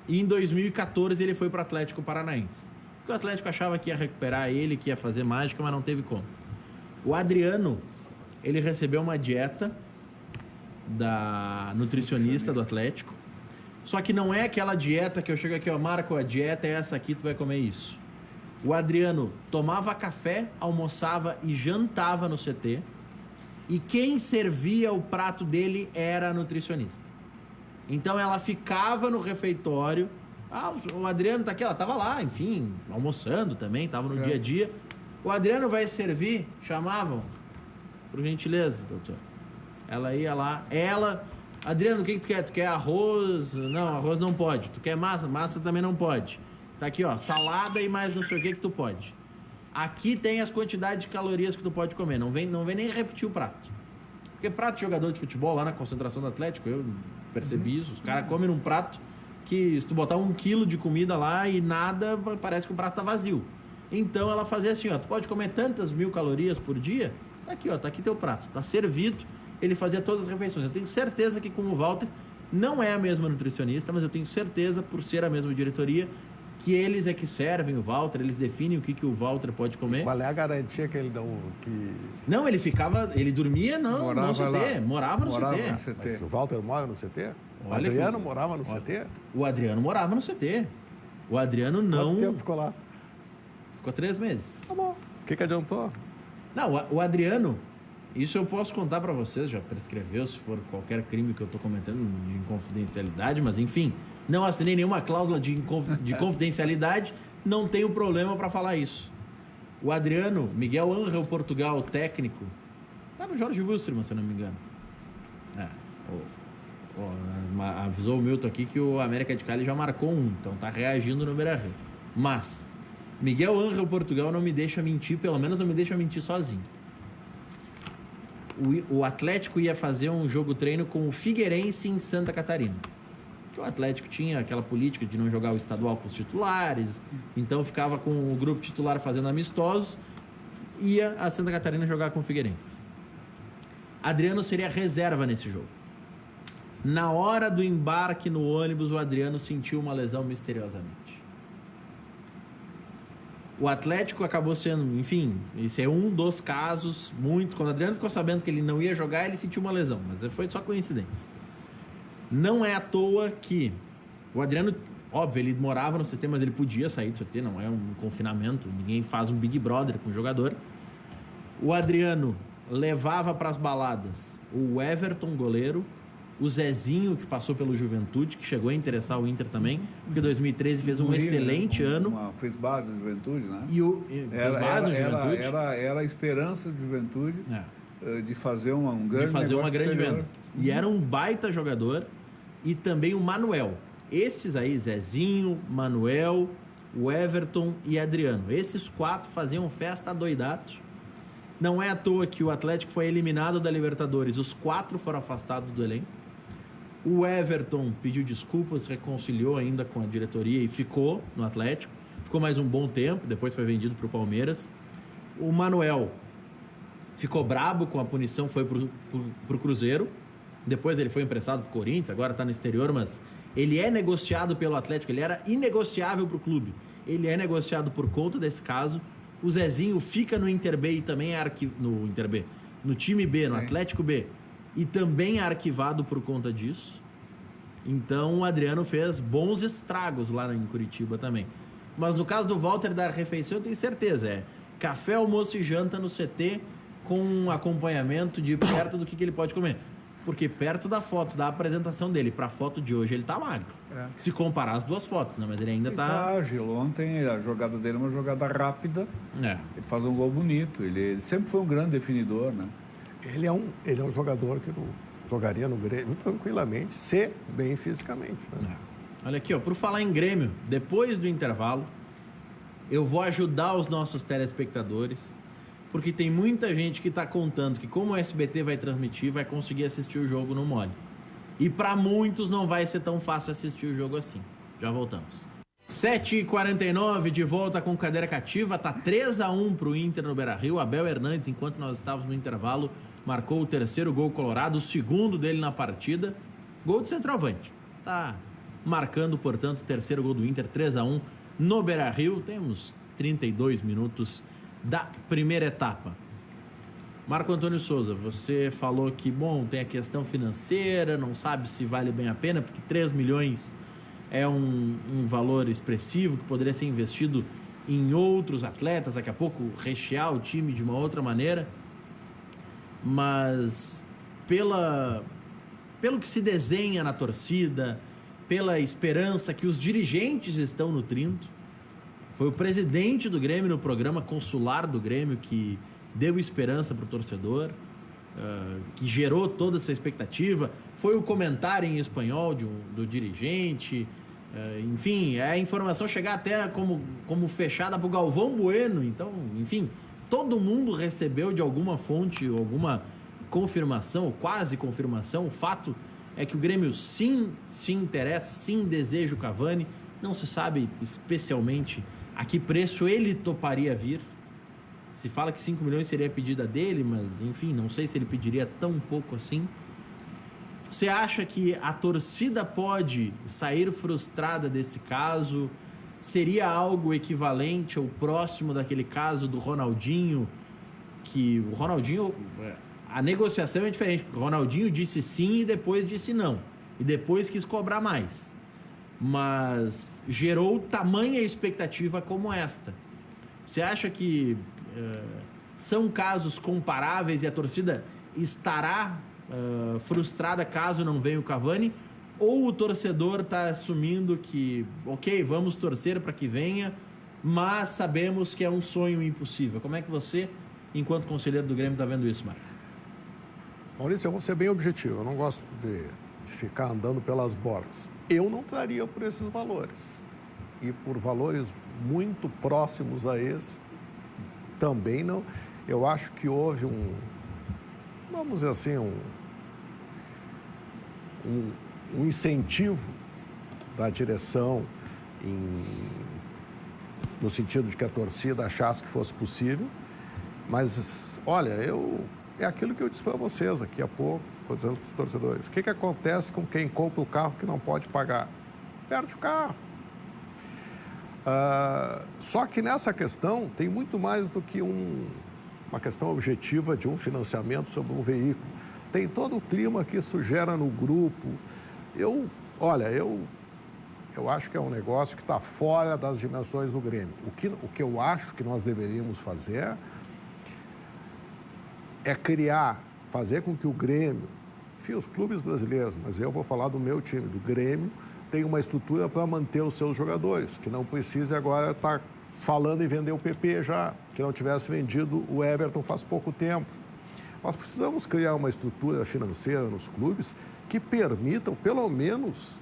E em 2014 ele foi para o Atlético Paranaense. Porque o Atlético achava que ia recuperar ele, que ia fazer mágica, mas não teve como. O Adriano, ele recebeu uma dieta da nutricionista do Atlético. Só que não é aquela dieta que eu chego aqui, ó, Marco, a dieta é essa aqui, tu vai comer isso. O Adriano tomava café, almoçava e jantava no CT. E quem servia o prato dele era a nutricionista. Então ela ficava no refeitório. Ah, o Adriano tá aqui, ela tava lá, enfim, almoçando também, tava no dia a dia. O Adriano vai servir, chamavam. Por gentileza, doutor. Ela ia lá, Adriano, o que tu quer? Tu quer arroz? Não, arroz não pode. Tu quer massa? Massa também não pode. Tá aqui, ó, salada e mais não sei o que tu pode. Aqui tem as quantidades de calorias que tu pode comer. Não vem nem repetir o prato. Porque prato de jogador de futebol lá na concentração do Atlético, eu percebi isso. Os caras comem num prato que se tu botar 1 quilo de comida lá e nada, parece que o prato tá vazio. Então ela fazia assim, ó, tu pode comer tantas 1000 calorias por dia, tá aqui, ó, tá aqui teu prato, tá servido. Ele fazia todas as refeições. Eu tenho certeza que com o Walter não é a mesma nutricionista, mas eu tenho certeza, por ser a mesma diretoria, que eles é que servem o Walter, eles definem o que o Walter pode comer. Qual é a garantia que ele não... Que... Não, ele dormia no CT, morava no CT. Mas o Walter mora no CT? O Olha Adriano que- morava no CT? O Adriano morava no CT. O Adriano não... Quanto tempo ficou lá? Ficou 3 meses. Tá bom. O que adiantou? Não, o Adriano, isso eu posso contar pra vocês, já prescreveu se for qualquer crime que eu tô cometendo de confidencialidade, mas enfim, não assinei nenhuma cláusula de confidencialidade, não tenho problema pra falar isso. O Adriano, Miguel Ángel Portugal, técnico, tá no Jorge Wilstermann, se eu não me engano. Avisou o Milton aqui que o América de Cali já marcou 1, então tá reagindo no Beira-Rio. Mas Miguel Ángel Portugal não me deixa mentir, pelo menos não me deixa mentir sozinho. O Atlético ia fazer um jogo-treino com o Figueirense em Santa Catarina. Que o Atlético tinha aquela política de não jogar o estadual com os titulares, então ficava com o grupo titular fazendo amistosos, ia a Santa Catarina jogar com o Figueirense. Adriano seria reserva nesse jogo. Na hora do embarque no ônibus, o Adriano sentiu uma lesão misteriosamente. O Atlético acabou sendo, enfim, esse é um dos casos, muitos. Quando o Adriano ficou sabendo que ele não ia jogar, ele sentiu uma lesão, mas foi só coincidência. Não é à toa que o Adriano, óbvio, ele morava no CT, mas ele podia sair do CT, não é um confinamento, ninguém faz um Big Brother com o jogador. O Adriano levava para as baladas o Everton, goleiro, o Zezinho, que passou pelo Juventude, que chegou a interessar o Inter também, porque em 2013 fez um excelente ano. Fez base no Juventude, né? Fez base no Juventude. Era a esperança do Juventude de fazer um grande venda. E era um baita jogador. E também o Manuel. Esses aí, Zezinho, Manuel, o Everton e Adriano. Esses 4 faziam festa doidado. Não é à toa que o Atlético foi eliminado da Libertadores. Os 4 foram afastados do elenco. O Everton pediu desculpas, reconciliou ainda com a diretoria e ficou no Atlético. Ficou mais um bom tempo, depois foi vendido para o Palmeiras. O Manuel ficou brabo com a punição, foi pro Cruzeiro. Depois ele foi emprestado pro Corinthians, agora está no exterior, mas ele é negociado pelo Atlético, ele era inegociável pro clube. Ele é negociado por conta desse caso. O Zezinho fica no Inter B e também é no time B, no Atlético B, e também é arquivado por conta disso. Então o Adriano fez bons estragos lá em Curitiba também. Mas no caso do Walter da refeição, eu tenho certeza, é café, almoço e janta no CT com um acompanhamento de perto do que ele pode comer. Porque perto da foto, da apresentação dele para a foto de hoje, ele tá magro. Se comparar as duas fotos, né? Mas ele ainda tá ágil. Ontem a jogada dele é uma jogada rápida. É. Ele faz um gol bonito. Ele sempre foi um grande definidor, né? Ele é um jogador que jogaria no Grêmio tranquilamente, se bem fisicamente. Né? Olha aqui, ó, por falar em Grêmio, depois do intervalo, eu vou ajudar os nossos telespectadores, porque tem muita gente que está contando que como o SBT vai transmitir, vai conseguir assistir o jogo no mole. E para muitos não vai ser tão fácil assistir o jogo assim. Já voltamos. 7h49, de volta com cadeira cativa. Tá 3-1 pro Inter no Beira-Rio. Abel Hernandes, enquanto nós estávamos no intervalo, marcou o terceiro gol colorado, o segundo dele na partida. Gol de centroavante. Tá marcando, portanto, o terceiro gol do Inter, 3-1 no Beira-Rio. Temos 32 minutos da primeira etapa. Marco Antônio Souza, você falou que, bom, tem a questão financeira, não sabe se vale bem a pena, porque 3 milhões é um valor expressivo que poderia ser investido em outros atletas, daqui a pouco rechear o time de uma outra maneira. Mas pelo que se desenha na torcida, pela esperança que os dirigentes estão nutrindo, foi o presidente do Grêmio no programa consular do Grêmio que deu esperança para o torcedor, que gerou toda essa expectativa. Foi o comentário em espanhol do dirigente. Enfim, a informação chegar até como fechada para o Galvão Bueno. Então, enfim, todo mundo recebeu de alguma fonte, alguma confirmação, ou quase confirmação. O fato é que o Grêmio sim se interessa, sim deseja o Cavani. Não se sabe especialmente a que preço ele toparia vir. Se fala que 5 milhões seria a pedida dele, mas, enfim, não sei se ele pediria tão pouco assim. Você acha que a torcida pode sair frustrada desse caso? Seria algo equivalente ou próximo daquele caso do Ronaldinho? Que o Ronaldinho... A negociação é diferente, porque o Ronaldinho disse sim e depois disse não. E depois quis cobrar mais. Mas gerou tamanha expectativa como esta. Você acha que são casos comparáveis e a torcida estará frustrada caso não venha o Cavani? Ou o torcedor está assumindo que, ok, vamos torcer para que venha, mas sabemos que é um sonho impossível? Como é que você, enquanto conselheiro do Grêmio, está vendo isso, Marco? Maurício, eu vou ser bem objetivo. Eu não gosto de ficar andando pelas bordas. Eu não traria por esses valores. E por valores muito próximos a esse, também não. Eu acho que houve vamos dizer assim, um incentivo da direção no sentido de que a torcida achasse que fosse possível. Mas, olha, é aquilo que eu disse para vocês aqui há pouco, estou dizendo para os torcedores. O que acontece com quem compra o carro que não pode pagar? Perde o carro. Só que nessa questão tem muito mais do que uma questão objetiva de um financiamento sobre um veículo. Tem todo o clima que isso gera no grupo. Eu acho que é um negócio que está fora das dimensões do Grêmio. O que eu acho que nós deveríamos fazer é fazer com que o Grêmio, enfim, os clubes brasileiros, mas eu vou falar do meu time, do Grêmio, tem uma estrutura para manter os seus jogadores, que não precise agora estar falando em vender o PP já, que não tivesse vendido o Everton faz pouco tempo. Nós precisamos criar uma estrutura financeira nos clubes que permitam, pelo menos,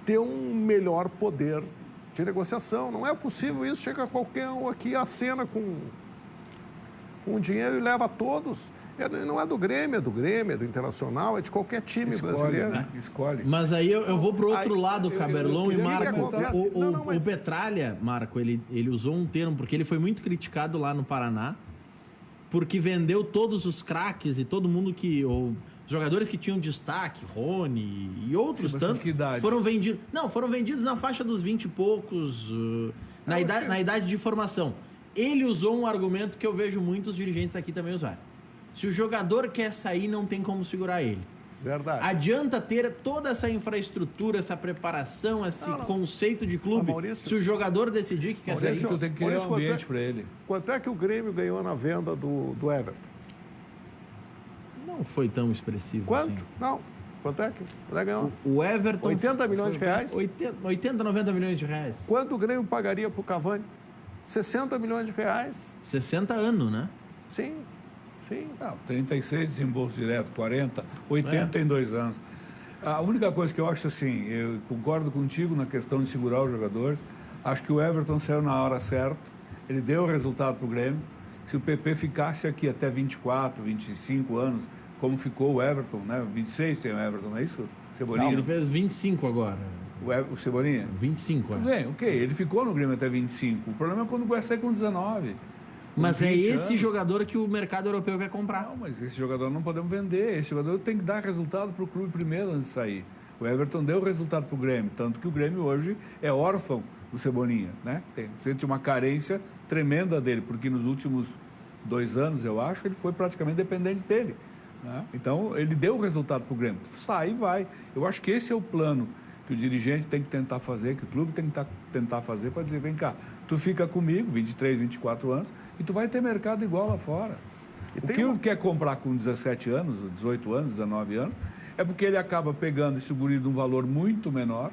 ter um melhor poder de negociação. Não é possível isso, chega qualquer um aqui, acena com dinheiro e leva todos. Não é do Grêmio, é do Internacional, é de qualquer time brasileiro. Né? Escolhe. Mas aí eu vou pro outro lado, Caberlon e Marco. O Petralha, Marco, ele usou um termo, porque ele foi muito criticado lá no Paraná, porque vendeu todos os craques e todo mundo os jogadores que tinham destaque, Rony e outros tantos, foram vendidos. Não, foram vendidos na faixa dos 20 e poucos, na idade de formação. Ele usou um argumento que eu vejo muitos dirigentes aqui também usarem. Se o jogador quer sair, não tem como segurar ele. Verdade. Adianta ter toda essa infraestrutura, essa preparação, esse conceito de clube. Maurício, se o jogador decidir que quer sair... Tu tem que criar um ambiente para ele. Quanto é que o Grêmio ganhou na venda do Everton? Não foi tão expressivo. Quanto? Assim. Não. Quanto é que ganhou? O Everton... 80 milhões de reais? 80, 90 milhões de reais. Quanto o Grêmio pagaria para o Cavani? 60 milhões de reais. 60 anos, né? Sim. Sim. Não, 36 desembolso direto, 40, 80 em 2 anos. A única coisa que eu acho assim, eu concordo contigo na questão de segurar os jogadores. Acho que o Everton saiu na hora certa, ele deu o resultado para o Grêmio. Se o PP ficasse aqui até 24, 25 anos, como ficou o Everton, né? 26 tem o Everton, não é isso? Cebolinha? Não, ele fez 25 agora. O Cebolinha? 25, Tudo bem, ok. Ele ficou no Grêmio até 25. O problema é quando vai sair com 19. Mas é 20 esse anos. jogador que o mercado europeu quer comprar. Não, mas esse jogador não podemos vender. Esse jogador tem que dar resultado para o clube primeiro antes de sair. O Everton deu resultado para o Grêmio, tanto que o Grêmio hoje é órfão do Cebolinha, né? Sente uma carência tremenda dele, porque nos últimos 2 anos, eu acho, ele foi praticamente dependente dele, né? Então, ele deu o resultado para o Grêmio. Sai e vai. Eu acho que esse é o plano que o dirigente tem que tentar fazer, que o clube tem que tentar fazer para dizer, vem cá, tu fica comigo, 23, 24 anos, e tu vai ter mercado igual lá fora. O que ele quer comprar com 17 anos, 18 anos, 19 anos, é porque ele acaba pegando esse guri de um valor muito menor,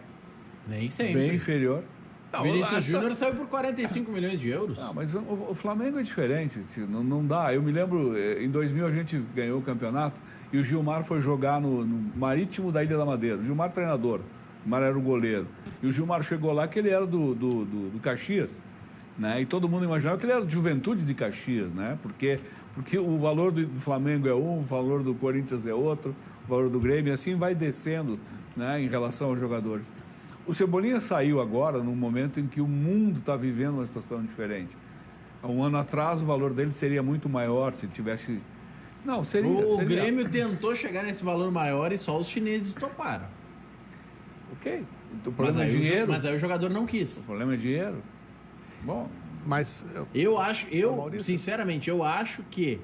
Nem sempre. bem inferior. Vinícius Júnior saiu por 45 milhões de euros. Não, mas o Flamengo é diferente, tio, não dá. Eu me lembro, em 2000 a gente ganhou o campeonato e o Gilmar foi jogar no Marítimo da Ilha da Madeira. O Gilmar treinador, o Gilmar era o goleiro. E o Gilmar chegou lá que ele era do Caxias, né? E todo mundo imaginava que ele era de Juventude de Caxias, né? Porque o valor do Flamengo é um, o valor do Corinthians é outro, o valor do Grêmio, e assim vai descendo, né, em relação aos jogadores. O Cebolinha saiu agora num momento em que o mundo está vivendo uma situação diferente. Há 1 ano atrás o valor dele seria muito maior se tivesse... Não, seria... O seria... Grêmio tentou chegar nesse valor maior e só os chineses toparam. Ok. O problema é dinheiro. Mas aí o jogador não quis. O problema é dinheiro. Bom, Mas Maurício, Sinceramente, eu acho que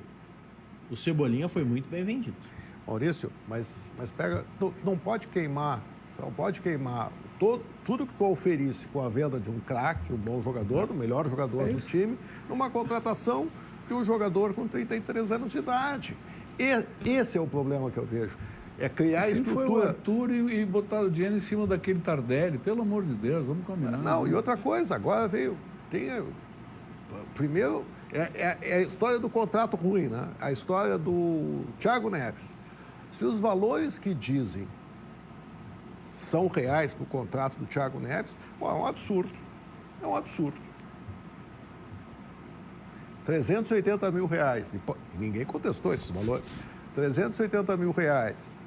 o Cebolinha foi muito bem vendido. Maurício, mas pega, não pode queimar tudo que tu oferisse com a venda de um craque, um bom jogador, o melhor jogador do time, numa contratação de um jogador com 33 anos de idade. Esse é o problema que eu vejo. É criar assim estrutura. foi o Arthur e botaram o dinheiro em cima daquele Tardelli. Pelo amor de Deus, vamos combinar. Não, e outra coisa, agora veio... Primeiro, é a história do contrato ruim, né? A história do Thiago Neves. Se os valores que dizem são reais para o contrato do Thiago Neves, pô, é um absurdo. É um absurdo. 380 mil reais. E ninguém contestou esses valores. 380 mil reais.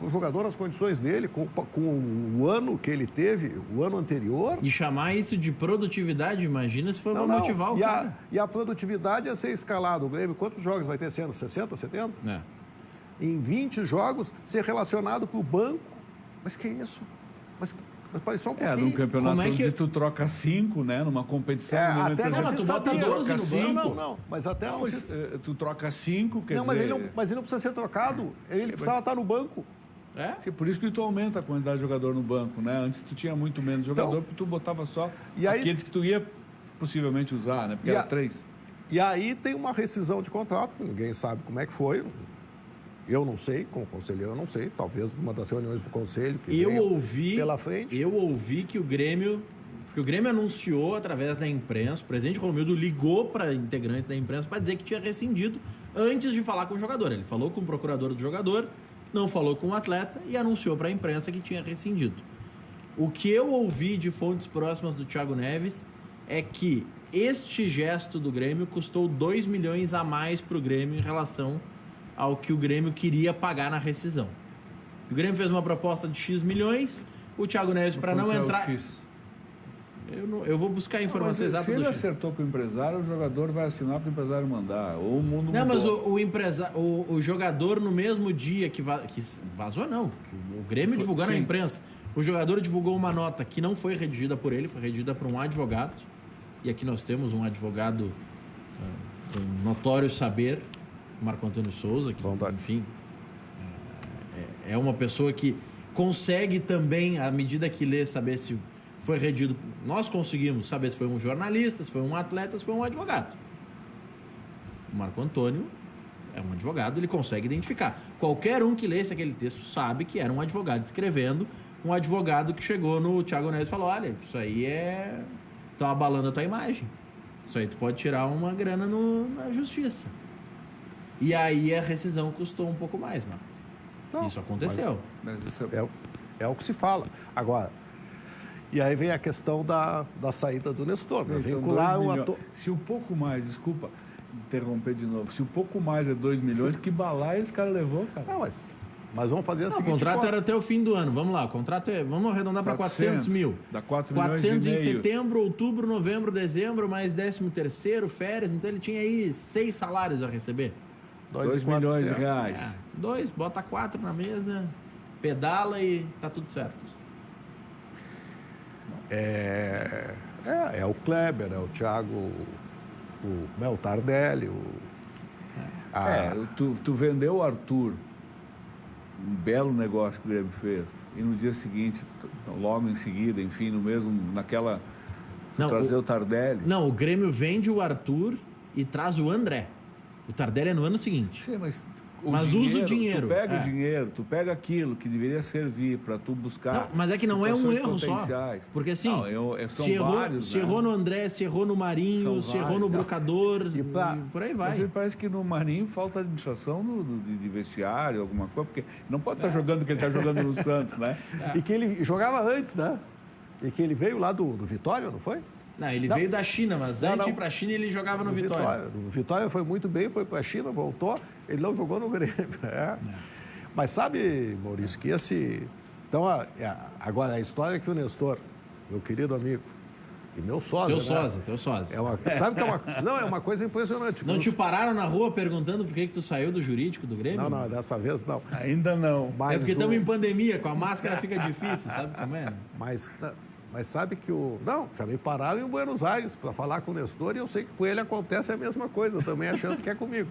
O jogador nas condições dele, com o ano que ele teve, o ano anterior... E chamar isso de produtividade, imagina se for para motivar o cara. E a produtividade é ser escalado. O Grêmio, quantos jogos vai ter esse ano? 60, 70? É. Em 20 jogos, ser relacionado para o banco. Mas que isso? Mas parece só um pouquinho. Num campeonato Como é que... onde tu troca 5, né? Numa competição... Até não, tu bota 12 no banco. Não. Mas até não, tu troca 5, quer dizer... Mas ele não precisa ser trocado. Ele precisava estar no banco. É? Por isso que tu aumenta a quantidade de jogador no banco, né? Antes tu tinha muito menos jogador, porque tu botava só aqueles que tu ia possivelmente usar, né? Porque era 3. E aí tem uma rescisão de contrato, que ninguém sabe como é que foi. Eu não sei, como conselheiro eu não sei. Talvez numa das reuniões do conselho que pela frente. Eu ouvi que o Grêmio... Porque o Grêmio anunciou através da imprensa, o presidente Romildo ligou para integrantes da imprensa para dizer que tinha rescindido antes de falar com o jogador. Ele falou com o procurador do jogador, não falou com o atleta e anunciou para a imprensa que tinha rescindido. O que eu ouvi de fontes próximas do Thiago Neves é que este gesto do Grêmio custou 2 milhões a mais para o Grêmio em relação ao que o Grêmio queria pagar na rescisão. O Grêmio fez uma proposta de X milhões, o Thiago Neves, para não entrar... Eu vou buscar a informação exata do X. Se ele X. acertou com o empresário, o jogador vai assinar para o empresário mandar. Ou o mundo não, mudou. mas o jogador no mesmo dia que vazou, não. O Grêmio divulgou na imprensa. O jogador divulgou uma nota que não foi redigida por ele, foi redigida por um advogado. E aqui nós temos um advogado com notório saber, Marco Antônio Souza, que, enfim, é uma pessoa que consegue também, à medida que lê, saber se foi redigido. Nós conseguimos saber se foi um jornalista, se foi um atleta, se foi um advogado. O Marco Antônio é um advogado, ele consegue identificar. Qualquer um que lesse aquele texto sabe que era um advogado escrevendo, um advogado que chegou no Thiago Neves e falou: olha, isso aí tá abalando a tua imagem. Isso aí tu pode tirar uma grana na justiça. E aí a rescisão custou um pouco mais, mano. Não, Isso aconteceu. Mas isso É o que se fala. Agora, e aí vem a questão da saída do Nestor. Né? Então, Vincular 2 o milhões. ator. Se o pouco mais, desculpa interromper de novo, se o pouco mais é 2 milhões, que balaio esse cara levou, cara? Não, mas vamos fazer a Não, o seguinte contrato conta. era até o fim do ano. Vamos lá, o contrato é. Vamos arredondar para 400 mil. Dá 4 milhões 400 e em meio. setembro, outubro, novembro, dezembro, mais 13º, férias. Então ele tinha aí 6 salários a receber. 2 milhões de 2.400. reais. 2, bota 4 na mesa, pedala e tá tudo certo. É o Kleber, é o Thiago, o Tardelli, Tu vendeu o Arthur, um belo negócio que o Grêmio fez, e no dia seguinte, logo em seguida, enfim, no mesmo, naquela... Não, trazer o Tardelli. Não, o Grêmio vende o Arthur e traz o André. O Tardelli é no ano seguinte. Sim, mas Usa o dinheiro. Tu pega É. o dinheiro, tu pega aquilo que deveria servir para tu buscar. Não, mas é que não é um situações erro só. potenciais. Porque assim, São se errou, vários, se né? errou no André, se errou no Marinho, São se errou no vários. Brocador, E pra- e por aí vai. Mas me parece que no Marinho falta administração de vestiário, alguma coisa, porque não pode estar jogando o que ele está jogando no Santos, né? E que ele jogava antes, né? E que ele veio lá do Vitória, não foi? Não, ele veio da China, mas antes de ir não. para a China ele jogava no Vitória. O Vitória foi muito bem, foi para a China, voltou, ele não jogou no Grêmio. Mas sabe, Maurício, que esse... Então, agora, a história que o Nestor, meu querido amigo, e meu sócio... Teu sósia. Sabe que é uma coisa impressionante. Não te pararam na rua perguntando por que tu saiu do jurídico do Grêmio? Não, dessa vez não. Ainda não. Mas É porque o- estamos em pandemia, com a máscara fica difícil, sabe como é? Né? Mas sabe que o... Não, já me pararam em Buenos Aires para falar com o Nestor e eu sei que com ele acontece a mesma coisa, também achando que é comigo.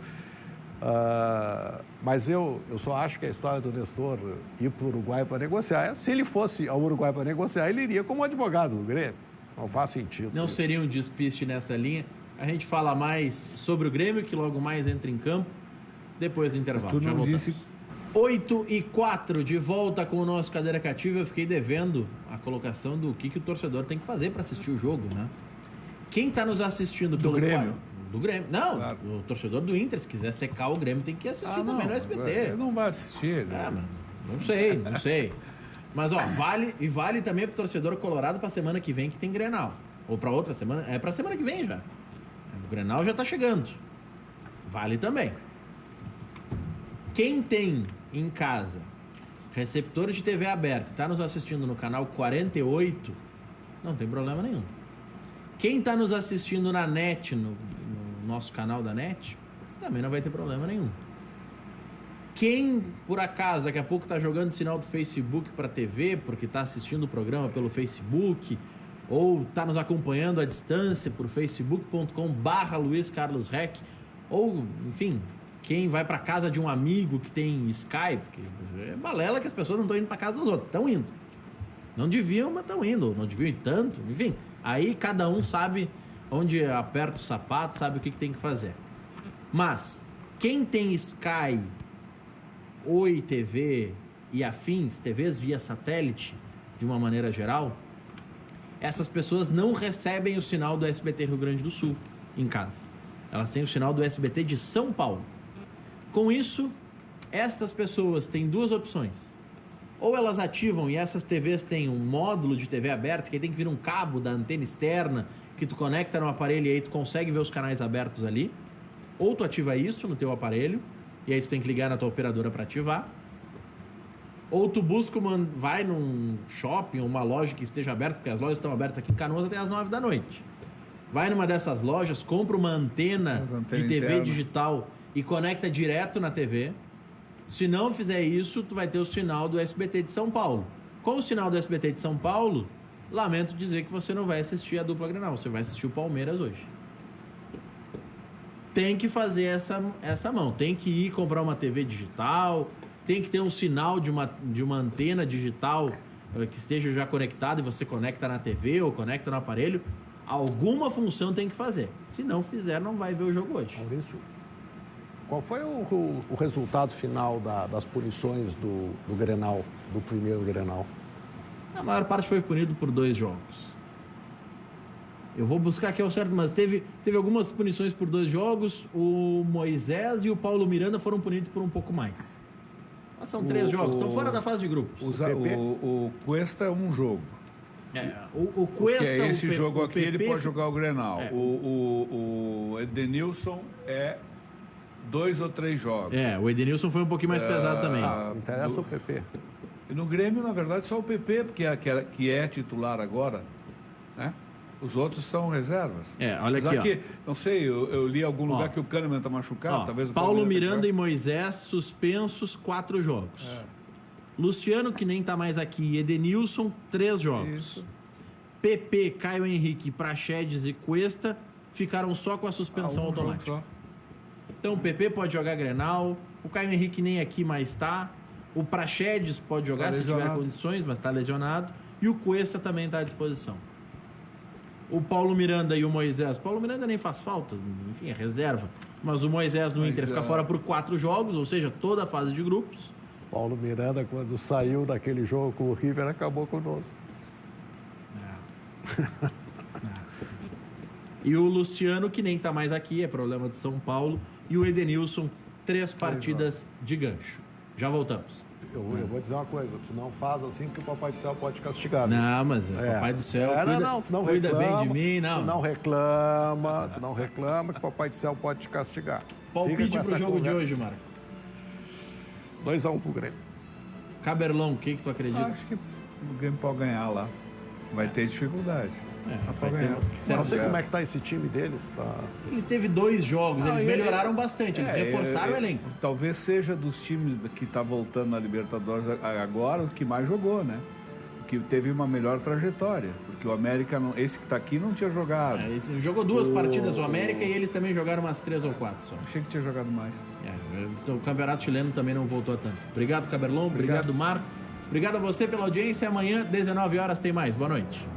Mas eu só acho que a história do Nestor ir para o Uruguai para negociar, se ele fosse ao Uruguai para negociar, ele iria como advogado do Grêmio. Não faz sentido. Não isso. seria um despiste nessa linha. A gente fala mais sobre o Grêmio, que logo mais entra em campo, depois do intervalo. tu Já não voltamos. disse- 8h04, de volta com o nosso Cadeira Cativa. Eu fiquei devendo a colocação do que o torcedor tem que fazer para assistir o jogo, né? Quem está nos assistindo pelo Grêmio. Do Grêmio. Não, Claro. o torcedor do Inter, se quiser secar o Grêmio, tem que assistir também no SBT. Ele não vai assistir. Ah, mano, não sei. Mas, ó, vale também pro torcedor colorado pra semana que vem, que tem Grenal. Ou pra outra semana. É pra semana que vem já. O Grenal já tá chegando. Vale também. Quem tem em casa receptores de TV aberta e tá nos assistindo no canal 48, não tem problema nenhum. Quem tá nos assistindo na net, no nosso canal da net, também não vai ter problema nenhum. Quem, por acaso, daqui a pouco está jogando sinal do Facebook para TV, porque está assistindo o programa pelo Facebook, ou está nos acompanhando à distância por facebook.com/Luiz Carlos Rec, ou, enfim, quem vai para casa de um amigo que tem Skype, porque é balela que as pessoas não estão indo para casa dos outros, estão indo. Não deviam, mas estão indo, não deviam ir tanto, enfim. Aí cada um sabe onde aperta o sapato, sabe o que tem que fazer. Mas, quem tem Sky, Oi TV e afins, TVs via satélite, de uma maneira geral, essas pessoas não recebem o sinal do SBT Rio Grande do Sul em casa. Elas têm o sinal do SBT de São Paulo. Com isso, estas pessoas têm duas opções. Ou elas ativam, e essas TVs têm um módulo de TV aberta, que aí tem que vir um cabo da antena externa, que tu conecta no aparelho e aí tu consegue ver os canais abertos ali. Ou tu ativa isso no teu aparelho, e aí tu tem que ligar na tua operadora para ativar. Ou tu busca vai num shopping ou uma loja que esteja aberta, porque as lojas estão abertas aqui em Canoas até as 9 da noite. Vai numa dessas lojas, compra uma antena de TV interna. digital e conecta direto na TV. Se não fizer isso, tu vai ter o sinal do SBT de São Paulo. Com o sinal do SBT de São Paulo, lamento dizer que você não vai assistir a dupla Grenal, você vai assistir o Palmeiras hoje. Tem que fazer essa mão, tem que ir comprar uma TV digital, tem que ter um sinal de uma antena digital que esteja já conectada e você conecta na TV ou conecta no aparelho. Alguma função tem que fazer. Se não fizer, não vai ver o jogo hoje. Maurício, qual foi o resultado final das punições do Grenal, do primeiro Grenal? A maior parte foi punido por 2 jogos. Eu vou buscar aqui ao certo, mas teve algumas punições por 2 jogos. O Moisés e o Paulo Miranda foram punidos por um pouco mais. Mas são 3 jogos, estão fora da fase de grupos. O Cuesta é um jogo. O Cuesta... Que é esse jogo aqui, PP, ele pode jogar o Grenal. É. O Edenilson é 2 ou 3 jogos. O Edenilson foi um pouquinho mais pesado também. Interessa o PP. E no Grêmio, na verdade, só o PP, porque que é titular agora, né? Os outros são reservas. Olha Apesar aqui, que, não sei, eu li em algum lugar que o Kahneman está machucado. Talvez o Paulo Kahneman Miranda e Moisés suspensos 4 jogos. Luciano, que nem tá mais aqui, e Edenilson, 3 jogos. Isso. PP, Caio Henrique, Praxedes e Cuesta ficaram só com a suspensão Um jogo automática. só. Então o PP pode jogar Grenal, o Caio Henrique nem aqui mais tá, o Praxedes pode jogar se tiver lesionado. condições, mas tá lesionado, e o Cuesta também está à disposição. O Paulo Miranda e o Moisés. Paulo Miranda nem faz falta, enfim, é reserva. Mas o Moisés no Inter fica fora por 4 jogos, ou seja, toda a fase de grupos. Paulo Miranda, quando saiu daquele jogo com o River, acabou conosco. E o Luciano, que nem tá mais aqui, é problema de São Paulo. E o Edenilson, 3 partidas de gancho. Já voltamos. Eu vou dizer uma coisa, tu não faz assim que o Papai do Céu pode te castigar. Viu? Não, mas Papai do Céu Tu não cuida reclama, bem de mim, não. Tu não reclama que o Papai do Céu pode te castigar. Palpite pro jogo de hoje, Marco. 2-1 pro Grêmio. Caberlão, o que tu acredita? Acho que o Grêmio pode ganhar lá. Vai ter dificuldade. Vai ter... Não sei como é que tá esse time deles. Tá... Ele teve 2 jogos, eles e melhoraram bastante, eles reforçaram o elenco. Talvez seja dos times que está voltando na Libertadores agora o que mais jogou, né? Que teve uma melhor trajetória. Porque o América, esse que está aqui, não tinha jogado. Esse jogou 2 partidas o América e eles também jogaram umas 3 ou 4 só. Achei que tinha jogado mais. Então o campeonato chileno também não voltou a tanto. Obrigado, Caberlão. Obrigado, Marco. Obrigado a você pela audiência. Amanhã, 19 horas, tem mais. Boa noite.